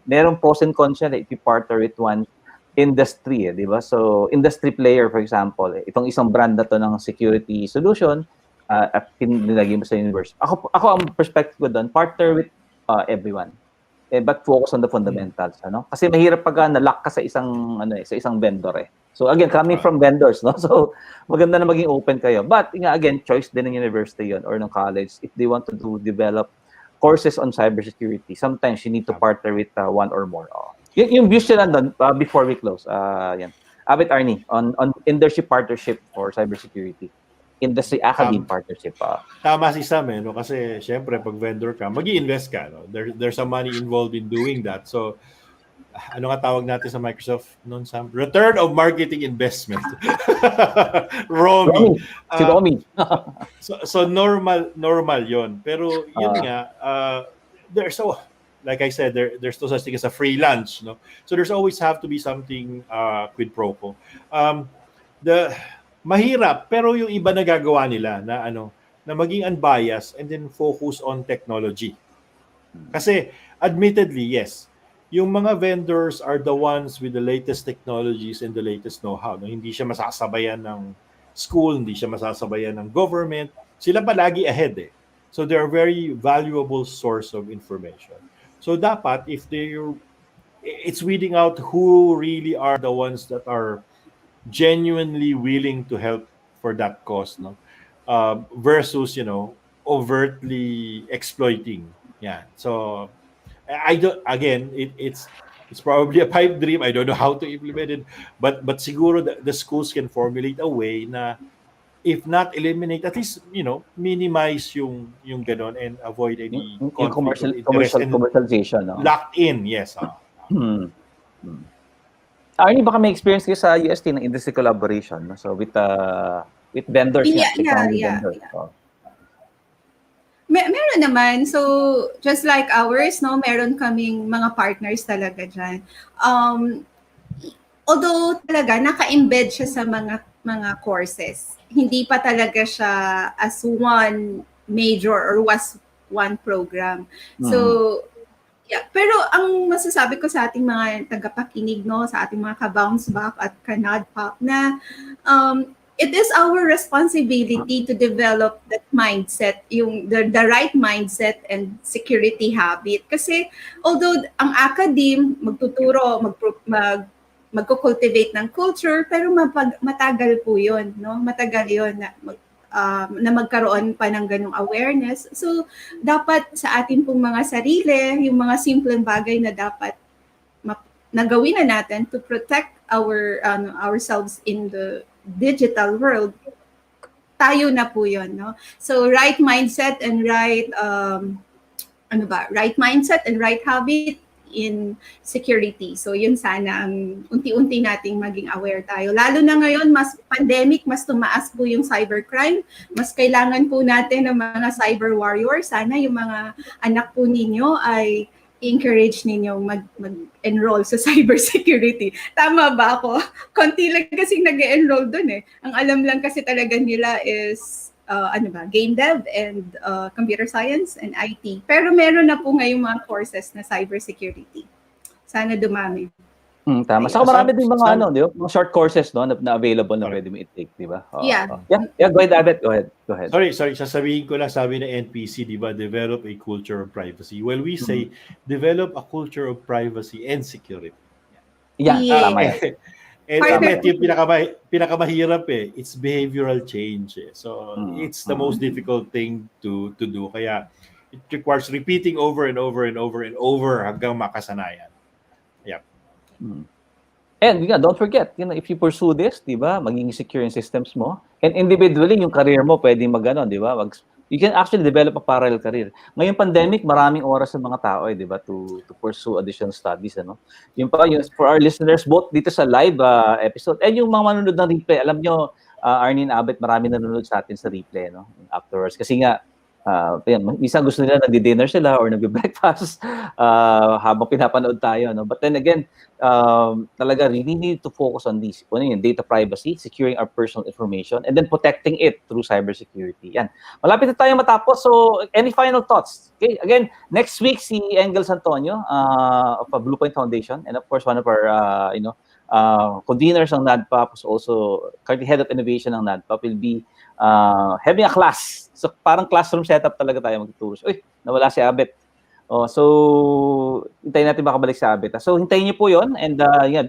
Merong pros and cons yan if you partner with one industry, di ba? So, industry player, for example, itong isang brand na to ng security solution, at pinilagay mo sa universe. Ako ang perspective ko doon, partner with everyone. But focus on the fundamentals, Kasi mahirap pag na-lock ka sa isang vendor eh. So again, coming from vendors, So maganda na maging open kayo. But again, choice din ng university yon or ng college if they want to develop courses on cybersecurity. Sometimes you need to partner with one or more. Yung views nila doon before we close. Yan. Abit Arnie on industry partnership for cybersecurity. Industry academe partnership. Tama si Sam, kasi syempre pag vendor ka, mag-i-invest ka. There's some money involved in doing that. So, ano nga tawag natin sa Microsoft noon, Sam? Return of marketing investment. Romy. Si Romy. so normal yon. Pero yun nga, like I said, there's no such thing as a free lunch. So there's always have to be something quid pro quo. Mahirap, pero yung iba nagagawa nila na maging unbiased and then focus on technology. Kasi admittedly, yes, yung mga vendors are the ones with the latest technologies and the latest know-how. Hindi siya masasabayan ng school, hindi siya masasabayan ng government. Sila palagi ahead eh. So they're a very valuable source of information. So dapat it's weeding out who really are the ones that are genuinely willing to help for that cause, versus overtly exploiting. Yeah. So it's probably a pipe dream. I don't know how to implement it, but siguro the schools can formulate a way na if not eliminate, at least minimize yung ganon and avoid any commercialization. Locked in, yes. Arnie, baka may experience kayo sa UST ng industry collaboration, so with vendors. Yeah. Meron naman. So, just like ours, meron kaming mga partners talaga dyan. Although talaga, naka-embed siya sa mga courses. Hindi pa talaga siya as one major or was one program. So, yeah, pero ang masasabi ko sa ating mga tagapakinig, sa ating mga ka-BounceBack at ka-NADPOP na it is our responsibility to develop that mindset, yung the right mindset and security habit. Kasi although ang academe magtuturo, magko-cultivate ng culture, pero matagal po 'yon, Matagal 'yon na magkaroon pa ng ganung awareness. So, dapat sa ating pong mga sarili, yung mga simpleng bagay na dapat nagawin na natin to protect ourselves in the digital world, tayo na po yun, So, right mindset and right mindset and right habit in security. So yun sana ang unti-unti nating maging aware tayo. Lalo na ngayon, mas pandemic, mas tumaas po yung cybercrime. Mas kailangan po natin ng mga cyber warriors. Sana yung mga anak po ninyo ay encourage ninyong mag-enroll sa cybersecurity. Tama ba ako? Konti lang kasing nag-enroll dun eh. Ang alam lang kasi talaga nila is game dev and computer science and IT. Pero meron na po ngayong mga courses na cybersecurity. Sana dumami. Tama. Saka marami din mga di ba? Mga short courses na available na pwede mo i-take, di ba? Yeah. Yeah, go ahead, Abet. Go ahead. Sorry, sasabihin ko lang, sabi ng NPC, di ba, develop a culture of privacy. Well, we say, develop a culture of privacy and security. Yeah, tama yan. And yung pinakamahirap it's behavioral change. So, it's the most difficult thing to do. Kaya, it requires repeating over and over and over and over hanggang makasanayan. Yeah. And don't forget, if you pursue this, di ba, maging secure yung systems mo. And individually, yung career mo, pwedeng di ba? You can actually develop a parallel career. Ngayong pandemic, maraming oras sa mga tao, di ba, to pursue additional studies, ano? Yung for our listeners, both dito sa live episode, and yung mga manonood ng replay, alam nyo, Arnie and Abet, marami nanonood sa atin sa replay, no? Afterwards. Kasi nga, minsan gusto nila nagdi-dinner sila or nagbe-breakfast habang pinapanood tayo, no? But then again, talaga really need to focus on these, data privacy, securing our personal information, and then protecting it through cybersecurity. Yan. Malapit na tayo matapos. So, any final thoughts? Okay, again, next week si Engel Santonio of Bluepoint Foundation, and of course one of our conveners ng NADPOP, who's also currently head of innovation ng NADPOP, will be having a class. So parang classroom setup talaga tayo magtuturo. Uy, nawala si Abet. So hintayin natin makabalik si Abet. So hintayin niyo po 'yon, and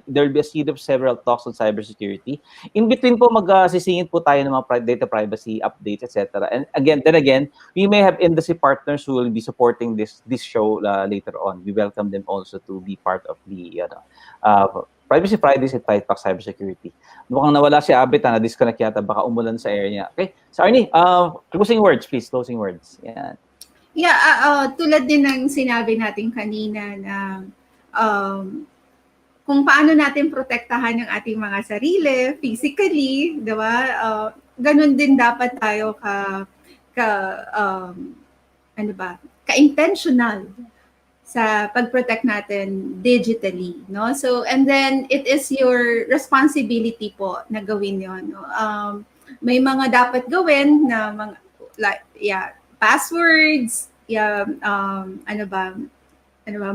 there will be a series of several talks on cybersecurity. In between po magsisingit po tayo ng mga data privacy updates, etc. And again, we may have industry partners who will be supporting this show later on. We welcome them also to be part of the Privacy Fridays at FightBack Cybersecurity. Mukhang nawala si Abet, na-disconnect yata, baka umulan sa air niya. Okay, so Arnie, closing words, please, closing words. Yan. Yeah, tulad din ng sinabi natin kanina na kung paano natin protektahan ang ating mga sarili, physically, di ba? Ganun din dapat tayo ka-intentional sa pag-protect natin digitally, no? So, and then it is your responsibility po na gawin yon. No? May mga dapat gawin na passwords,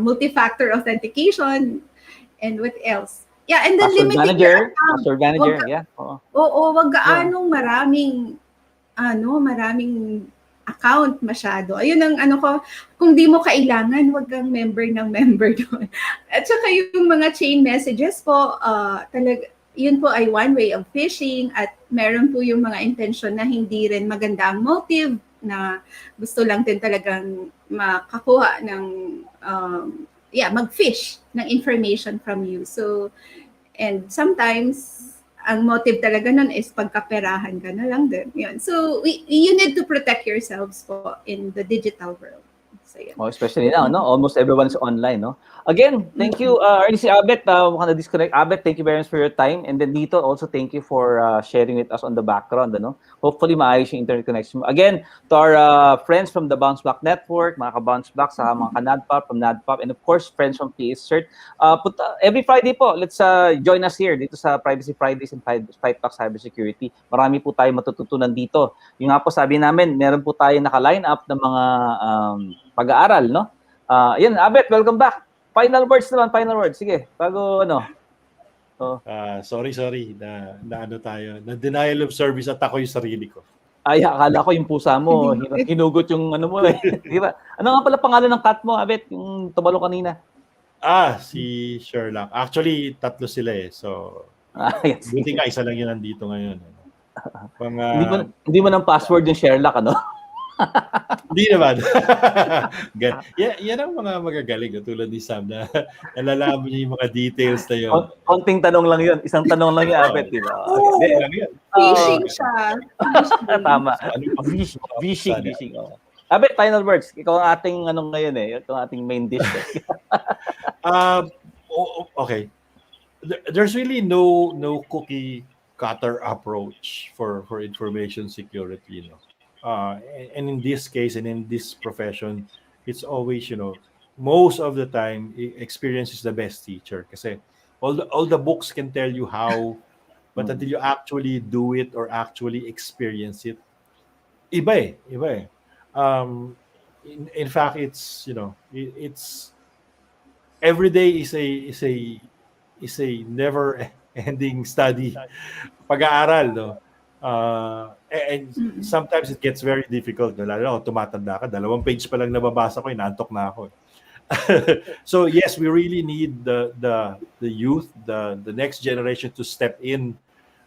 multi-factor authentication, and what else? Yeah, and then limiting your account. Password manager, yeah. Wag gaanong maraming account masyado. Ayun ang kung di mo kailangan, wag kang member doon. At saka yung mga chain messages po, yun po ay one way of phishing, at meron po yung mga intention na hindi rin maganda ang motive, na gusto lang din talagang makakuha ng mag-fish ng information from you. So, and sometimes ang motive talaga nun is pagkaperahan ka na lang din. Yun. So, you need to protect yourselves po in the digital world. So, yun. Especially now, no? Almost everyone's online, no? Again, thank you, Arnie, si Abet. Mukhang na-disconnect. Abet, thank you very much for your time. And then dito, also thank you for sharing with us on the background, ano? Hopefully, maayos yung internet connection. Again, to our friends from the BounceBack Network, mga ka-BounceBack, sa mga ka-NADPOP, from NADPOP, and of course, friends from PH-CERT. Every Friday po, let's join us here dito sa Privacy Fridays and FightBack Cybersecurity. Marami po tayo matututunan dito. Yung nga po, sabi namin, meron po tayo naka-line up ng mga pag-aaral, no? Yan, Abet, welcome back. Final words naman, Sige, bago sorry, na tayo. Na denial of service at ako yung sarili ko. Ay, akala ko yung pusa mo, hinugot yung mo eh. Di ba? Ano nga pala pangalan ng cat mo, Abet, yung tumalong kanina? Si Sherlock. Actually, 3 sila eh. So, buti nga isa lang yun nandito ngayon. Hindi mo ng password yung Sherlock, ano? Hindi naman. Yan ang mga magagaling tulad ni Sam na nalalaman niya yung mga details na yun. Konting tanong lang yun. Isang tanong lang yung Abet, di ba? Phishing siya. Tama. Phishing. Abet, final words. Ikaw ang ating ngayon eh. Ito ang ating main dish. Okay. There's really no cookie cutter approach for information security, and in this case and in this profession, it's always, most of the time, experience is the best teacher. Kasi all the books can tell you how, but until you actually do it or actually experience it, Iba eh. In fact, it's, it's every day is a never ending study, pag-aaral, no. And sometimes it gets very difficult, no? Lalo na kung tumatanda ka, 2 page pa lang nababasa ko, inaantok na ako. So yes, we really need the youth, the next generation to step in,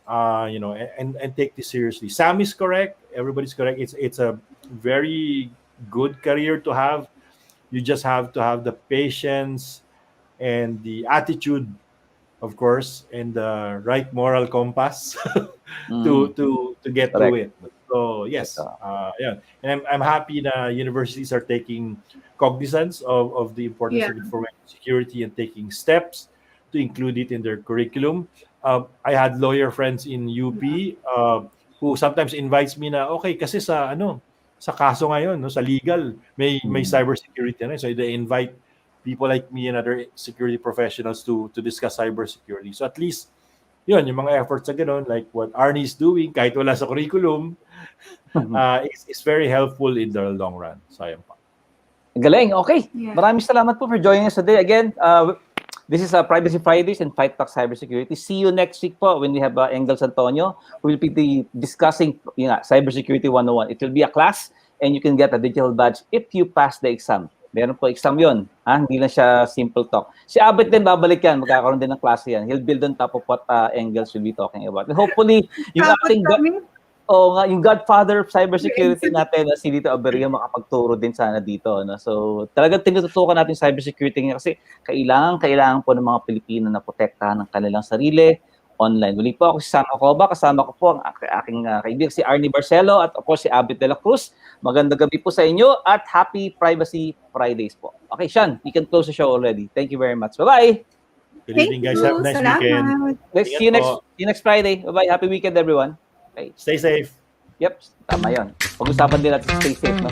and take this seriously. Sam is correct. Everybody's correct. It's a very good career to have. You just have to have the patience and the attitude, of course, and the right moral compass to get through it. So yes, yeah, and I'm happy that universities are taking cognizance of the importance of information security and taking steps to include it in their curriculum. I had lawyer friends in UP who sometimes invites me na, okay, kasi sa kaso ngayon, no, sa legal, may cybersecurity na. So they invite people like me and other security professionals to discuss cybersecurity. So at least, yun, yung mga efforts na ganun, like what Arnie is doing, kahit wala sa curriculum, is very helpful in the long run. So ayun pa. Galing, okay. Maraming salamat po for joining us today. Again, this is Privacy Fridays and FightBack Cybersecurity. See you next week po when we have Engels Antonio, who will be discussing Cybersecurity 101. It will be a class and you can get a digital badge if you pass the exam. Meron po exam yun. Hindi na siya simple talk. Si Abet din, babalik yan. Magkakaroon din ng klase yan. He'll build on top of what Engels will be talking about. And hopefully, yung ating... yung godfather of cybersecurity natin, si Dito Aberia, makapagturo din sana dito. No? So, talagang tinututukan natin cybersecurity niya kasi kailangan po ng mga Pilipino na protektahan ng kanilang sarili online. Muli po ako si Sam Acoba, kasama ko po ang aking kaibigan si Arnie Barcelo at of course si Abet de la Cruz. Magandang gabi po sa inyo at happy Privacy Fridays po. Okay, Sean, you can close the show already. Thank you very much. Bye-bye! Good evening, guys. Have a nice weekend. See you next Friday. Bye-bye. Happy weekend, everyone. Okay. Stay safe. Yep, tama yun. Pag-usapan din natin stay safe, no?